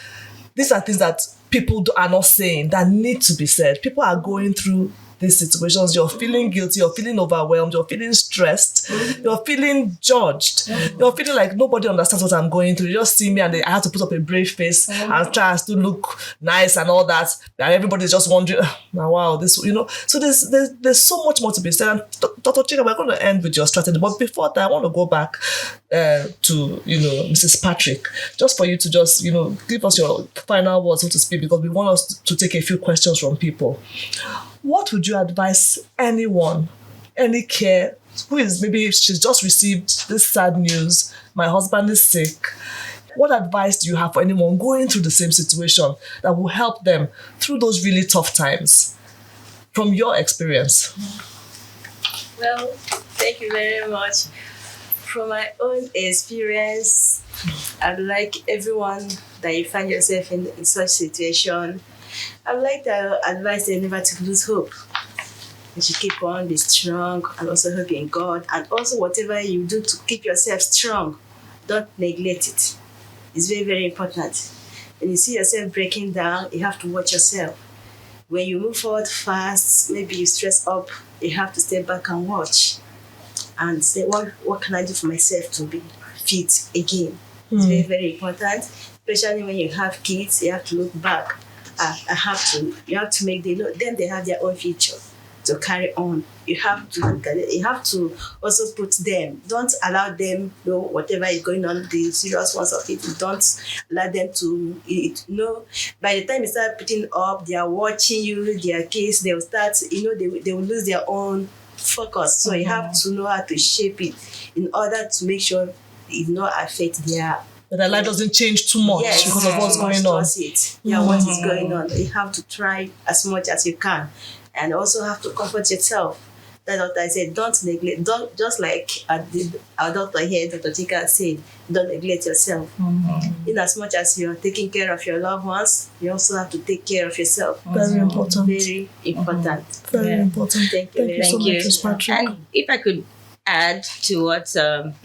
these are things that people are not saying that need to be said. People are going through these situations. You're feeling guilty, you're feeling overwhelmed, you're feeling stressed, you're feeling judged, you're feeling like nobody understands what I'm going through. You just see me and I have to put up a brave face and try to look nice and all that. And everybody's just wondering, wow, this, So there's so much more to be said. And Dr. Chika, we're going to end with your strategy. But before that, I want to go back to, Mrs. Patrick, just for you to just, give us your final words, so to speak, because we want us to take a few questions from people. What would you advise anyone, any care, who is maybe she's just received this sad news, my husband is sick? What advice do you have for anyone going through the same situation that will help them through those really tough times, from your experience? Well, thank you very much. From my own experience, I'd like everyone that you find yourself in such situation, I'd like to advise them never to lose hope. You should keep on, be strong, and also hope in God. And also whatever you do to keep yourself strong, don't neglect it. It's very, very important. When you see yourself breaking down, you have to watch yourself. When you move forward fast, maybe you stress up, you have to step back and watch. And say, what can I do for myself to be fit again? It's very, very important. Especially when you have kids, you have to look back. You have to make them they have their own future to carry on. You have to look at it. You have to also put them. Don't allow them know whatever is going on, the serious ones of it. Don't allow them to by the time you start putting up, they are watching you, their kids, they will start, they will lose their own focus. So you have to know how to shape it in order to make sure it will not affect their life doesn't change too much because of what's going on. What is going on. You have to try as much as you can. and also have to comfort yourself. The doctor said, don't neglect, don't, just like our doctor here, Dr. Tika said, don't neglect yourself. In as much as you're taking care of your loved ones, you also have to take care of yourself. Very important. Very important. Very important. Thank you. Thank you so Thank much, you. Ms. Patrick. And if I could add to what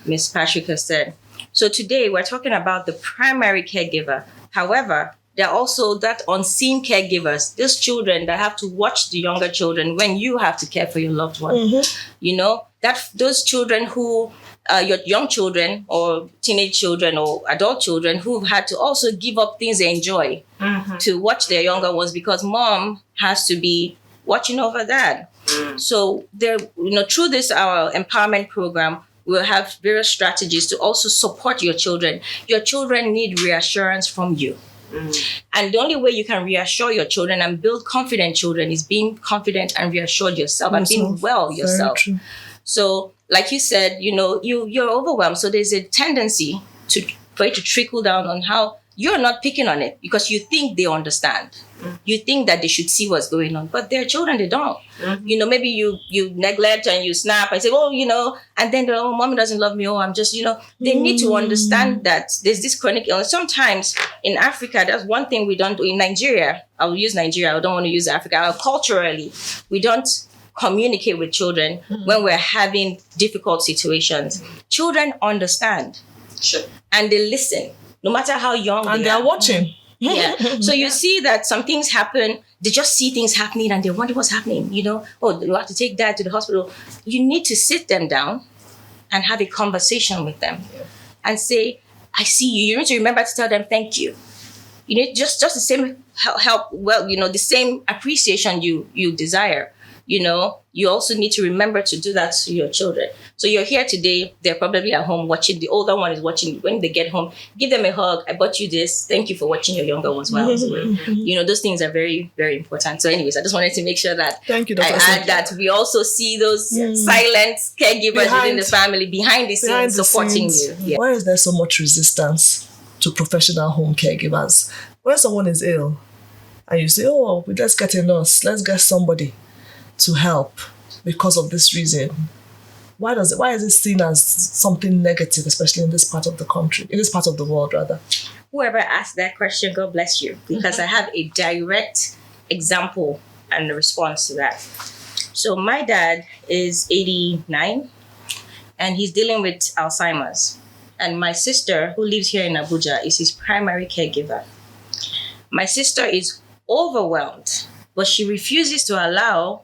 Ms. Patrick has said. So today we're talking about the primary caregiver. However, there are also that unseen caregivers, those children that have to watch the younger children when you have to care for your loved one. You know, that those children who, your young children or teenage children or adult children who've had to also give up things they enjoy to watch their younger ones because mom has to be watching over that. So there, through this our empowerment program, we'll have various strategies to also support your children. Your children need reassurance from you. And the only way you can reassure your children and build confident children is being confident and reassured yourself and being well yourself. So, like you said, you're overwhelmed. So there's a tendency for it to trickle down on how you're not picking on it because you think they understand. You think that they should see what's going on, but they're children, they don't. Maybe you neglect and you snap and say, and then mommy doesn't love me. I'm just, they need to understand that there's this chronic illness. Sometimes in Africa, that's one thing we don't do. In Nigeria, I'll use Nigeria. I don't want to use Africa. Culturally, we don't communicate with children when we're having difficult situations. Children understand. Sure. And they listen, no matter how young And they are watching. Yeah. So you see that some things happen, they just see things happening and they wonder what's happening, you have to take dad to the hospital. You need to sit them down and have a conversation with them and say, I see you. You need to remember to tell them thank you. You need just the same help, the same appreciation you desire. You also need to remember to do that to your children. So you're here today, they're probably at home watching. The older one is watching. When they get home, give them a hug. I bought you this. Thank you for watching your younger ones while I was away. Those things are very, very important. So anyways, I just wanted to make sure that Thank you, I Dr. add that we also see those silent caregivers within the family behind the scenes supporting you. Yeah. Why is there so much resistance to professional home caregivers? When someone is ill and you say, let's get a nurse, let's get somebody to help because of this reason. Why is it seen as something negative, especially in this part of the country, in this part of the world rather? Whoever asked that question, God bless you, because I have a direct example and a response to that. So my dad is 89 and he's dealing with Alzheimer's. And my sister, who lives here in Abuja, is his primary caregiver. My sister is overwhelmed, but she refuses to allow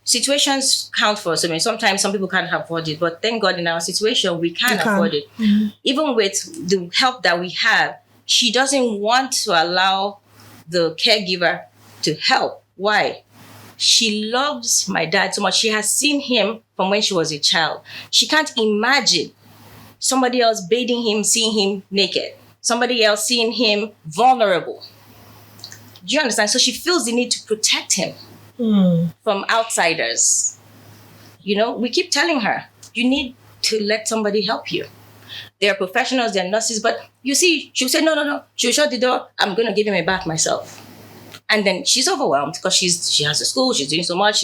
situations count for us. Sometimes some people can't afford it, but thank God in our situation, we can afford it. Even with the help that we have, she doesn't want to allow the caregiver to help. Why? She loves my dad so much. She has seen him from when she was a child. She can't imagine somebody else bathing him, seeing him naked. Somebody else seeing him vulnerable. Do you understand? So she feels the need to protect him from outsiders. We keep telling her, you need to let somebody help you. They are professionals, they're nurses, but you see, she'll say, no. She'll shut the door. I'm going to give him a bath myself. And then she's overwhelmed because she has a school, she's doing so much,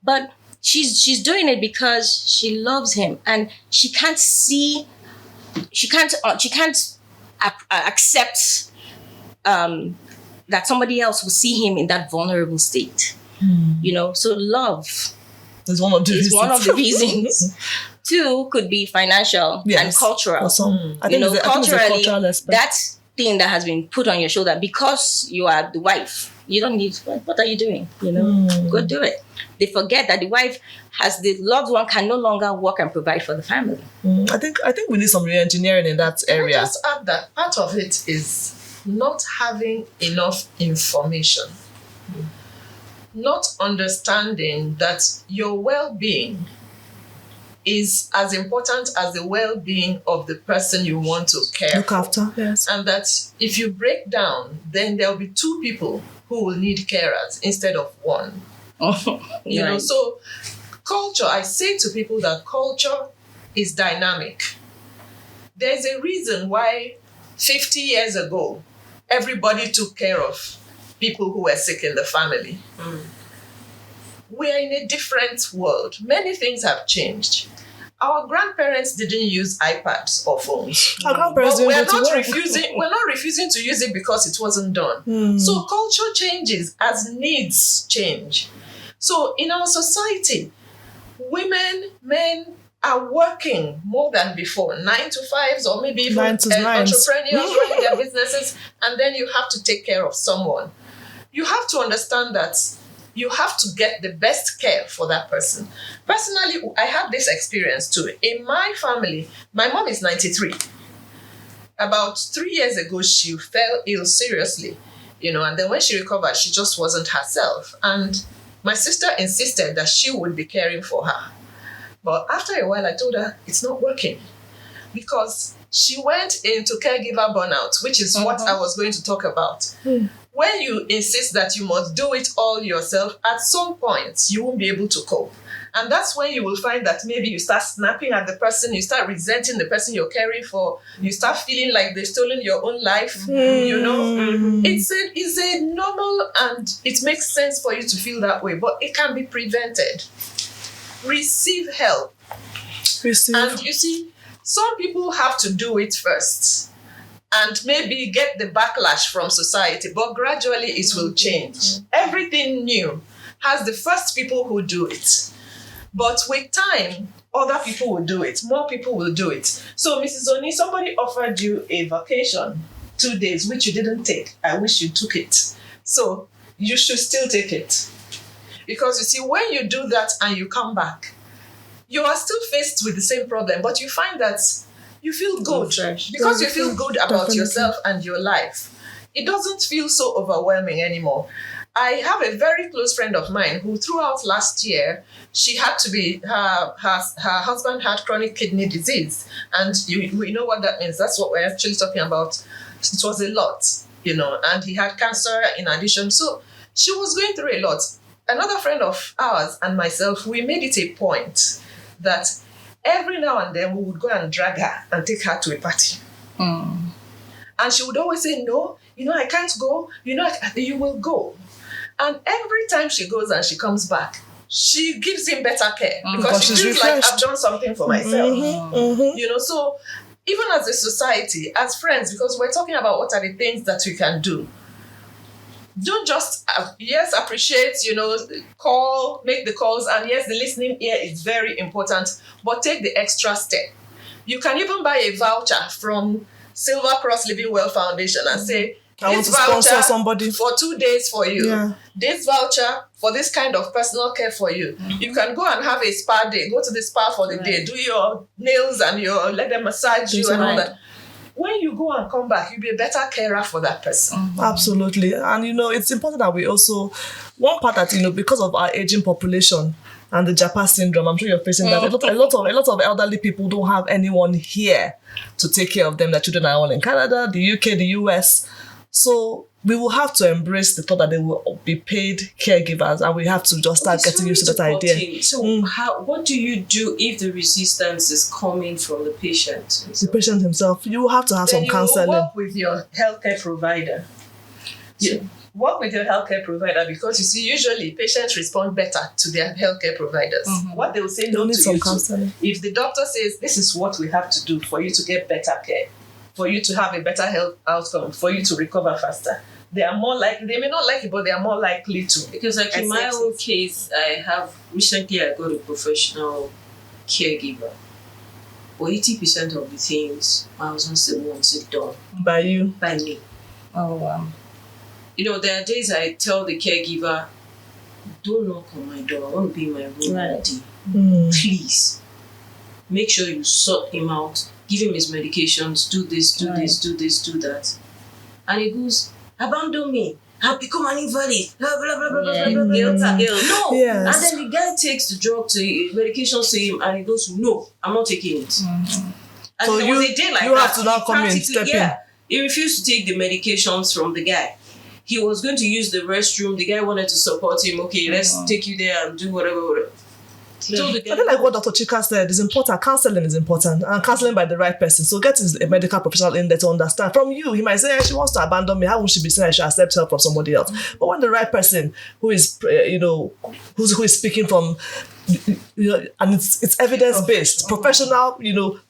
but she's doing it because she loves him and she can't accept that somebody else will see him in that vulnerable state. So love is one of the reasons. Two could be financial and cultural. I think it's a cultural aspect. That thing that has been put on your shoulder because you are the wife. You don't need, what are you doing? Go do it. They forget that the wife the loved one can no longer work and provide for the family. I think we need some re-engineering in that area. Can I just add that part of it is not having enough information. Not understanding that your well-being is as important as the well-being of the person you want to look after. Yes. And that if you break down, then there'll be two people who will need carers instead of one. So culture, I say to people that culture is dynamic. There's a reason why 50 years ago, everybody took care of people who were sick in the family. We are in a different world. Many things have changed. Our grandparents didn't use iPads or phones. Our grandparents But didn't go to work. we're not refusing to use it because it wasn't done. So culture changes as needs change. So in our society, women, men are working more than before, 9 to 5s, or maybe even 9 to 9s. entrepreneurs running their businesses, and then you have to take care of someone. You have to understand that you have to get the best care for that person. Personally, I have this experience too. In my family, my mom is 93. About 3 years ago, she fell ill seriously, and then when she recovered, she just wasn't herself. And my sister insisted that she would be caring for her. But after a while, I told her it's not working, because she went into caregiver burnout, which is what I was going to talk about. When you insist that you must do it all yourself, at some point, you won't be able to cope. And that's when you will find that maybe you start snapping at the person, you start resenting the person you're caring for, you start feeling like they've stolen your own life, It's a normal, and it makes sense for you to feel that way, but it can be prevented. Receive help. And you see, some people have to do it first and maybe get the backlash from society, but gradually it will change. Everything new has the first people who do it. But with time, other people will do it. More people will do it. So, Mrs. Oni, somebody offered you a vacation, 2 days, which you didn't take. I wish you took it. So, you should still take it. Because you see, when you do that and you come back, you are still faced with the same problem, but you find that you feel good. Because you feel good about yourself and your life. It doesn't feel so overwhelming anymore. I have a very close friend of mine who throughout last year, she had to be, her husband had chronic kidney disease. And we know what that means. That's what we're actually talking about. It was a lot, and he had cancer in addition. So she was going through a lot. Another friend of ours and myself, we made it a point that every now and then we would go and drag her and take her to a party. And she would always say, no, I can't go. You will go. And every time she goes and she comes back, she gives him better care because she feels like I've done something for myself. So even as a society, as friends, because we're talking about what are the things that we can do. Don't just, appreciate, call, make the calls. And yes, the listening ear is very important, but take the extra step. You can even buy a voucher from Silvercross Living Well Foundation and say, I want to sponsor somebody for 2 days for you. Yeah. This voucher for this kind of personal care for you. You can go and have a spa day. Go to the spa for the day. Do your nails and let them massage you and all that. When you go and come back, you'll be a better carer for that person. Absolutely. And it's important that we also, one part that, because of our aging population and the Japa syndrome, I'm sure you're facing that. A lot of elderly people don't have anyone here to take care of them. Their children are all in Canada, the UK, the US. So we will have to embrace the thought that they will be paid caregivers, and we have to just start getting used to that idea. So what do you do if the resistance is coming from the patient? The patient himself, you will have to have some counseling. Work with your healthcare provider. Work with your healthcare provider, because you see, usually patients respond better to their healthcare providers. What they will say no to you to. If the doctor says this is what we have to do for you to get better care, for you to have a better health outcome, for you to recover faster, they are more likely, they may not like it, but they are more likely to. Because like in my own case, I got a professional caregiver. But 80% of the things my husband still wants it done. By you? By me. Oh, wow. There are days I tell the caregiver, don't knock on my door. I want to be in my room all day. Please. Make sure you sort him out. Give him his medications. Do this, do this, do this, do that. And he goes, abandon me. I've become an invalid. Blah, blah, blah, blah, blah, blah, guilt. No. Yes. And then the guy takes the medications to him and he goes, no, I'm not taking it. And So there was a day like you that. have to now come in, step in. He refused to take the medications from the guy. He was going to use the restroom. The guy wanted to support him. Okay, let's take you there and do whatever. told the I guy, think like what Dr. Chika said is important. Counseling is important, and counseling by the right person. So get a medical professional in there to understand. From you, he might say, she wants to abandon me. How would she be saying I should accept help from somebody else? But when the right person who is, who is speaking from, and it's evidence based, professional,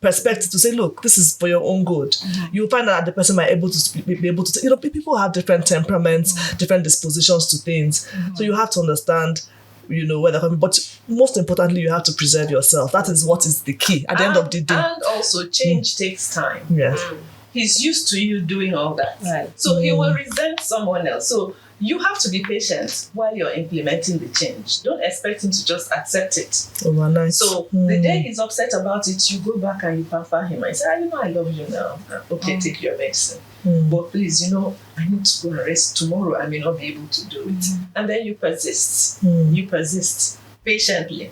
perspective to say, look, this is for your own good. You'll find that the person might be able to. People have different temperaments, different dispositions to things. So you have to understand. Where they're coming, but most importantly, you have to preserve yourself. That is what is the key at the end of the day. And also, change takes time. Yes. He's used to you doing all that. Right. So he will resent someone else. So you have to be patient while you're implementing the change. Don't expect him to just accept it. Overnight. So the day he's upset about it, you go back and you pamper him and say, I love you now. Okay, take your medicine. But please, I need to go and rest tomorrow. I may not be able to do it. And then you persist. You persist patiently.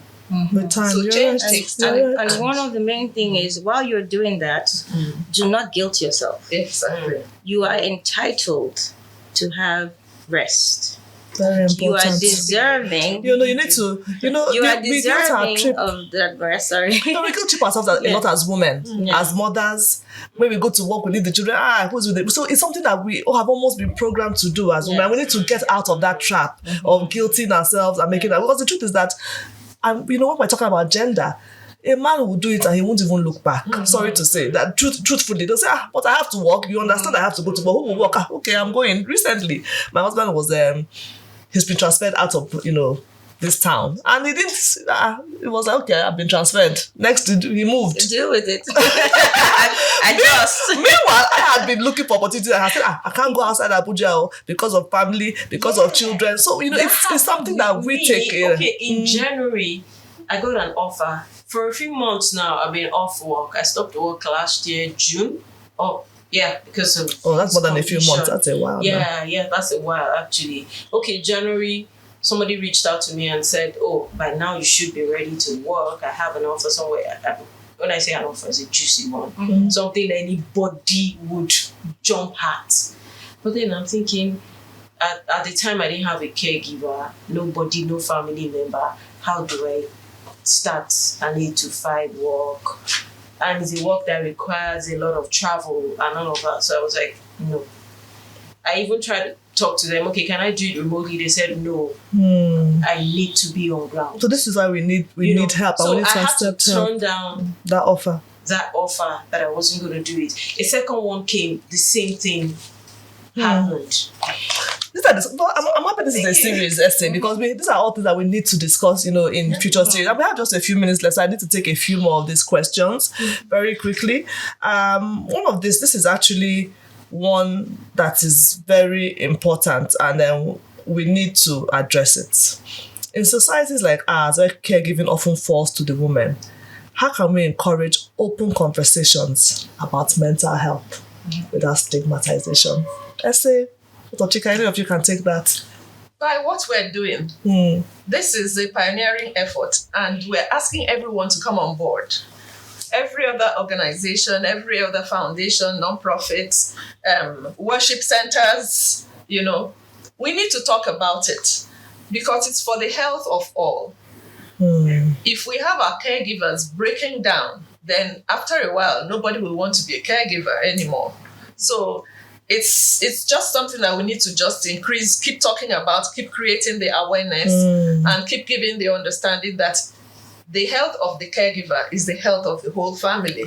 With time, So change right. takes time. And one of the main thing is, while you're doing that, do not guilt yourself. Exactly. You are entitled to have rest. Very important. You are deserving. you need to. You are we guilt our deserving trip. of that rest. Sorry. We guilt trip ourselves a lot as women, as mothers. When we go to work, we leave the children. Who's with it? So it's something that we all have almost been programmed to do as women. We need to get out of that trap of guilting ourselves and making that. Because the truth is that, and when we're talking about gender, a man will do it and he won't even look back. Sorry to say that. Truthfully, they'll say, but I have to work. You understand? I have to go to work. Who will work? Okay, I'm going. Recently, my husband was he's been transferred out of this town, and he didn't. It was like, okay, I've been transferred. Next, he moved. Deal with it. Adjust. Meanwhile, I had been looking for opportunities. I said, I can't go outside Abuja because of family, because of children. So it's something that we take. Okay, in January, I got an offer. For a few months now, I've been off work. I stopped work last year, June. Because of that's more than a few months. That's a while. Yeah, that's a while actually. Okay, January, somebody reached out to me and said, by now you should be ready to work. I have an offer somewhere. When I say an offer, it's a juicy one. Something anybody would jump at. But then I'm thinking, at the time I didn't have a caregiver, nobody, no family member. How do I start? I need to find work. And it's a work that requires a lot of travel and all of that. So I was like, no. I even tried to talk to them. Okay, can I do it remotely? They said no. I need to be on ground. So this is why we need help. So we need I had to accept turn down that offer. That I wasn't going to do it. A second one came. The same thing happened. I'm happy this is a serious essay because these are all things that we need to discuss, in future series. And we have just a few minutes left, so I need to take a few more of these questions very quickly. One of this is actually one that is very important, and then we need to address it. In societies like ours, where caregiving often falls to the women, how can we encourage open conversations about mental health without stigmatization? Essay. Dr. Chika, any of you can take that. By what we're doing, this is a pioneering effort, and we're asking everyone to come on board. Every other organization, every other foundation, non-profits, worship centers, we need to talk about it because it's for the health of all. If we have our caregivers breaking down, then after a while, nobody will want to be a caregiver anymore. So it's just something that we need to just keep talking about, keep creating the awareness, and keep giving the understanding that the health of the caregiver is the health of the whole family.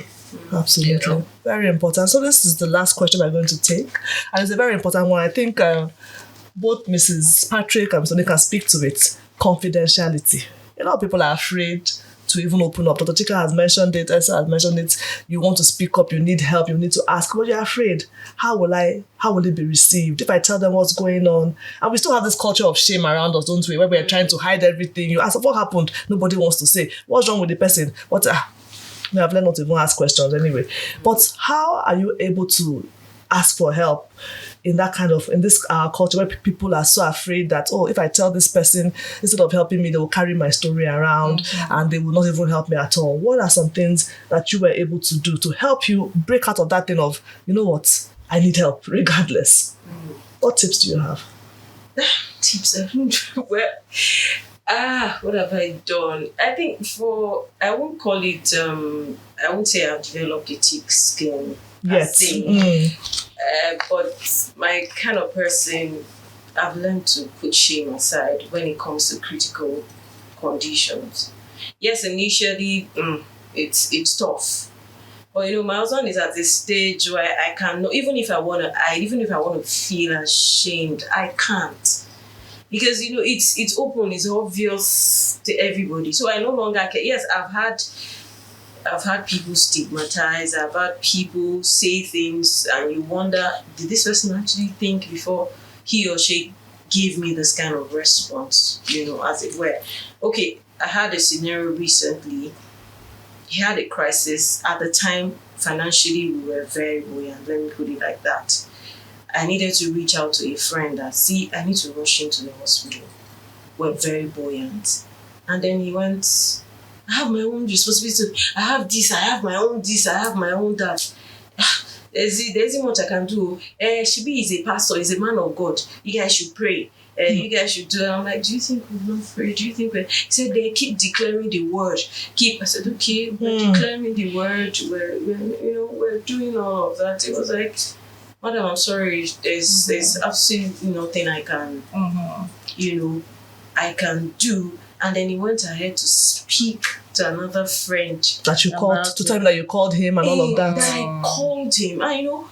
Absolutely. Very important. So this is the last question we're going to take. And it's a very important one. I think both Mrs. Patrick and Mr. Nick can speak to it. Confidentiality. A lot of people are afraid to even open up. Dr. Chika has mentioned it, Esther has mentioned it. You want to speak up, you need help, you need to ask, but you're afraid. How will it be received if I tell them what's going on? And we still have this culture of shame around us, don't we? Where we're trying to hide everything. You ask, what happened? Nobody wants to say. What's wrong with the person? I've learned not to even ask questions anyway. But how are you able to ask for help in this culture where people are so afraid that, if I tell this person, instead of helping me, they will carry my story around and they will not even help me at all? What are some things that you were able to do to help you break out of that thing of, I need help regardless? What tips do you have? Tips? Well, What have I done? I think I won't call it, I won't say I've developed a thick skin. Yes. But my kind of person, I've learned to put shame aside when it comes to critical conditions. Yes, initially, it's tough. But my husband is at a stage where I cannot, even if I want to feel ashamed, I can't. Because it's open, it's obvious to everybody. So I no longer care. Yes, I've had people stigmatize, I've had people say things and you wonder, did this person actually think before he or she gave me this kind of response, as it were. Okay, I had a scenario recently. He had a crisis. At the time, financially, we were very buoyant. Let me put it like that. I needed to reach out to a friend and see, I need to rush into the hospital. We're very buoyant. And then he went, I have my own responsibility. I have this, I have my own this, I have my own that. There's much I can do. Shibi is a pastor, he's a man of God. You guys should pray. You guys should do it. I'm like, do you think we'll not pray? Do you think he said they keep declaring the word. I said, okay, we're declaring the word. We're doing all of that. It was like, Madam, I'm sorry. There's absolutely nothing I can, I can do. And then he went ahead to speak to another friend That you called to tell him that you called him and all of that. I called him. And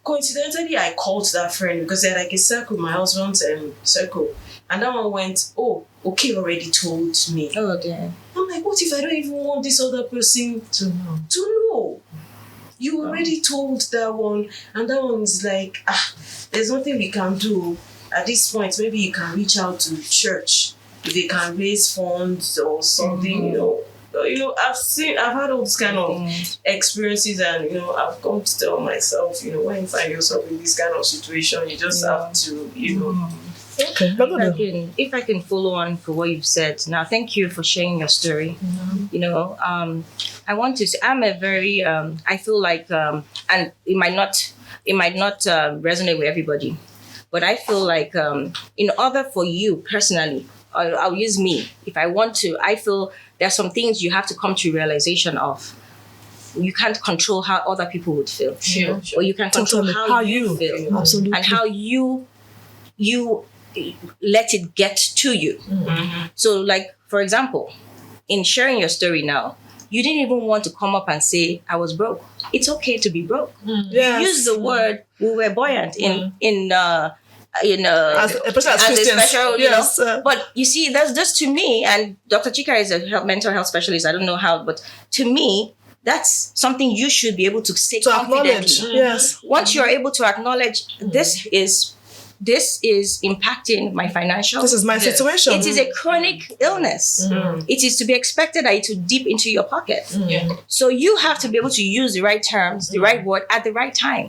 coincidentally, I called that friend because they're like a circle, my husband's circle. And that one went, oh, okay, already told me. Oh, okay. I'm like, what if I don't even want this other person to know? You already told that one, and that one is like, there's nothing we can do. At this point, maybe you can reach out to church if they can raise funds or something, I've had all this kind of experiences, and I've come to tell myself, when you find yourself in this kind of situation, you just have to, Okay. If I can follow on for what you've said. Now, thank you for sharing your story. I want to say I'm a very I feel like and it might not resonate with everybody, but I feel like in order for you personally, I'll use me. If I want to, I feel there's some things you have to come to realization of. You can't control how other people would feel. Sure. Or you can control how you feel. Absolutely. And how you let it get to you. Mm-hmm. So, like, for example, in sharing your story now, you didn't even want to come up and say, I was broke. It's okay to be broke. Yes. Use the word, we were buoyant especially as Christians. special, Yes. But you see, that's to me, and Dr. Chika is a mental health specialist. I don't know how, but to me, that's something you should be able to say To confidently. acknowledge. Yes. Once you're able to acknowledge this is impacting my financial. This is my situation. It is a chronic illness. It is to be expected that it will dip into your pocket. So you have to be able to use the right terms, the right word at the right time.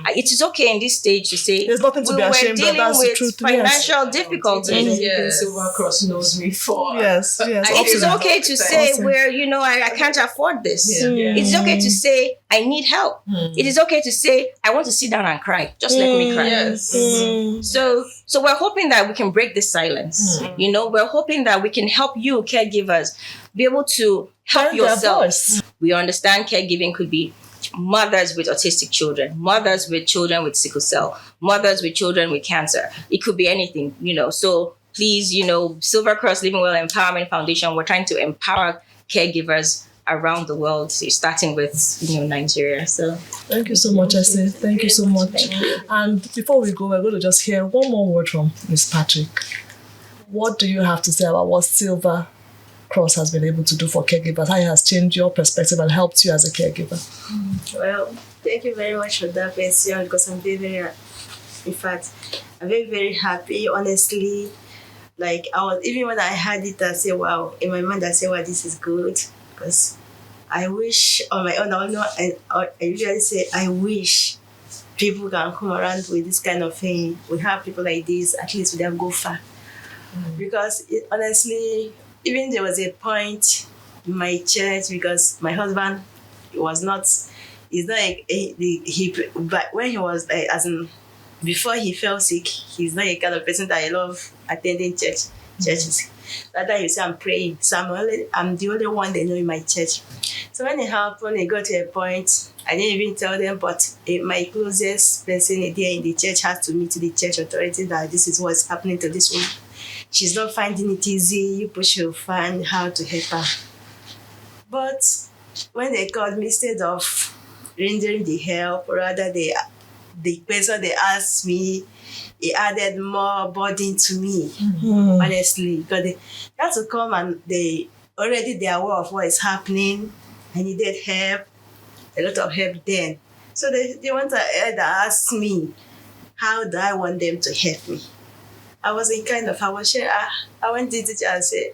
It is okay in this stage to say There's nothing to be ashamed of. dealing That's the with truth. financial difficulties. Yes. Silvercross knows me for. Yes. It is okay to say where I can't afford this. It is okay to say I need help. It is okay to say I want to sit down and cry. Just let me cry. Yes. So we're hoping that we can break this silence. We're hoping that we can help you, caregivers, be able to help yourselves. We understand caregiving could be mothers with autistic children, mothers with children with sickle cell, mothers with children with cancer. It could be anything, So please, Silvercross Living Well Empowerment Foundation, we're trying to empower caregivers around the world, starting with Nigeria. So thank you so much, Essie. Thank you so much. And before we go, we're going to just hear one more word from Ms. Patrick. What do you have to say about what Silvercross has been able to do for caregivers? How it has changed your perspective and helped you as a caregiver? Well, thank you very much for that question, because I'm very, very, in fact, I'm very, very happy, honestly. Like, even when I had it, I say, wow, in my mind, I say, wow, this is good. Because I wish on my own, I usually say, I wish people can come around with this kind of thing. We have people like this, at least we can go far. Because honestly, even there was a point in my church, because my husband but when he was before he fell sick, he's not a kind of person that I love attending church. churches. Rather, you say I'm praying. So I'm the only one they know in my church. So when it happened, it got to a point, I didn't even tell them, but my closest person there in the church had to meet the church authority that this is what's happening to this woman. She's not finding it easy. You should find how to help her. But when they called me, instead of rendering the help, rather the question they asked me, it added more burden to me, honestly, because they had to come and they are aware of what is happening. I needed help, a lot of help then. So they want to ask me, how do I want them to help me? I was sharing, I went to the teacher and said,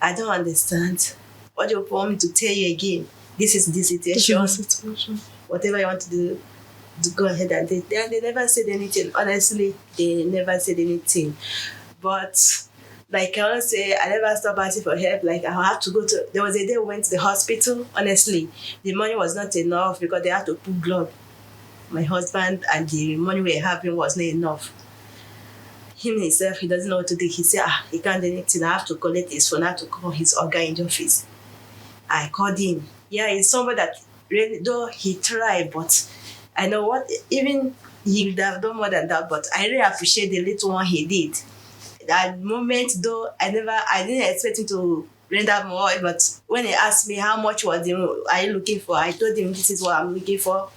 I don't understand. What do you want me to tell you again? This is the situation. Whatever you want to do, to go ahead and do. They never said anything. Honestly, they never said anything. But like I always say, I never stopped asking for help. Like I have to go to, there was a day we went to the hospital. Honestly, the money was not enough because they had to put blood. My husband and the money we were having was not enough. Him himself, he doesn't know what to do. He said, he can't do anything. I have to collect his phone. I have to call his organ in the office. I called him. Yeah, he's somebody that really, though he tried, but I know what, even he would have done more than that, but I really appreciate the little one he did. That moment, though, I didn't expect him to render more, but when he asked me how much are you looking for, I told him this is what I'm looking for.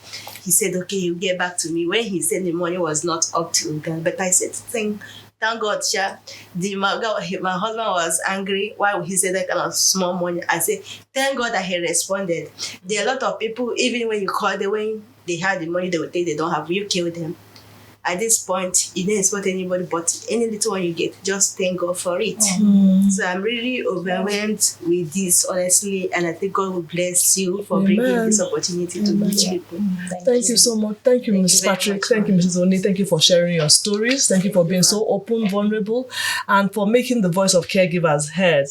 He said, okay, you get back to me. When he said the money was not up to him, but I said, thank God, Sha. My husband was angry. Why would he say that kind of small money? I said, thank God that he responded. There are a lot of people, even when you call them, when they had the money, they would think they don't have. You kill them. At this point, you didn't expect anybody, but any little one you get, just thank God for it. So I'm really overwhelmed with this, honestly, and I think God will bless you for bringing this opportunity to reach people. Thank you so much. Thank you, Mrs. Patrick. Thank you, Mrs. Oni. Thank you for sharing your stories. Thank you for being so open, vulnerable, and for making the voice of caregivers heard.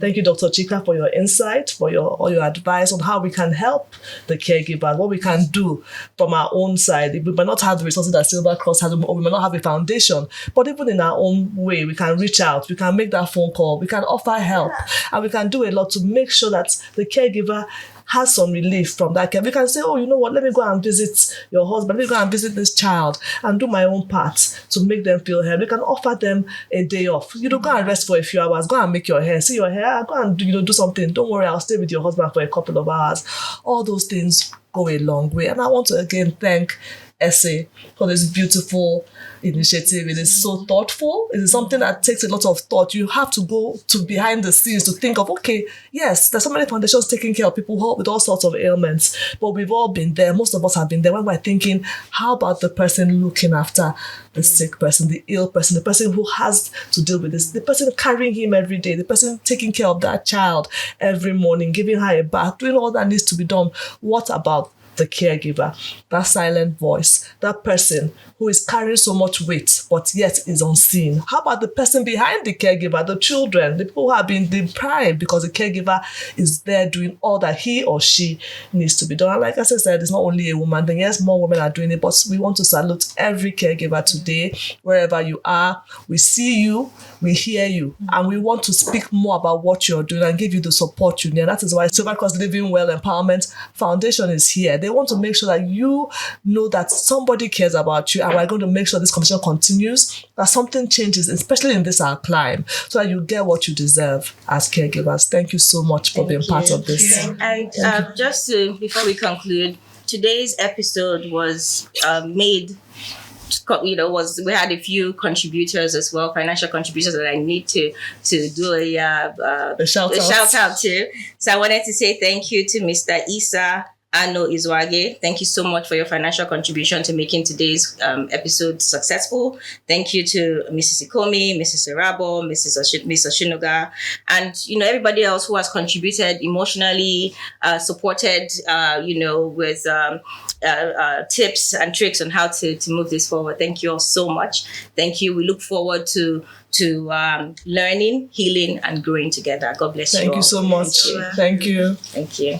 Thank you, Dr. Chika, for your insight, for all your advice on how we can help the caregivers, what we can do from our own side. We might not have the resources that Silvercross has, or we might not have a foundation, but even in our own way, we can reach out, we can make that phone call, we can offer help, and we can do a lot to make sure that the caregiver has some relief from that care. We can say, oh, you know what, let me go and visit your husband, let me go and visit this child and do my own part to make them feel heard. We can offer them a day off. Go and rest for a few hours, go and make your hair, see your hair, go and do something. Don't worry, I'll stay with your husband for a couple of hours. All those things go a long way. And I want to again thank Essay for this beautiful initiative. It is so thoughtful. It is something that takes a lot of thought. You have to go to behind the scenes to think of, okay, yes, there's so many foundations taking care of people with all sorts of ailments, but we've all been there. Most of us have been there when we're thinking, how about the person looking after the sick person, the ill person, the person who has to deal with this, the person carrying him every day, the person taking care of that child every morning, giving her a bath, doing all that needs to be done. What about the caregiver, that silent voice, that person who is carrying so much weight but yet is unseen? How about the person behind the caregiver, the children, the people who have been deprived because the caregiver is there doing all that he or she needs to be done? And like I said, it's not only a woman thing. Yes, more women are doing it, but we want to salute every caregiver today, wherever you are. We see you, we hear you, and we want to speak more about what you're doing and give you the support you need. And that is why Silvercross Living Well Empowerment Foundation is here. They want to make sure that you know that somebody cares about you, and we're going to make sure this conversation continues, that something changes, especially in this our climb, so that you get what you deserve as caregivers. Thank you so much for being part of this. And just before we conclude, today's episode was made. We had a few contributors as well, financial contributors that I need to do a shout out to. So I wanted to say thank you to Mr. Isa Ano Izwage. Thank you so much for your financial contribution to making today's episode successful. Thank you to Mrs. Ikomi, Mrs. Arabo, Miss Oshinuga, and everybody else who has contributed emotionally, supported, with tips and tricks on how to move this forward. Thank you all so much. Thank you. We look forward to learning, healing, and growing together. God bless you all. Thank you so much. Thank you. Thank you. Thank you.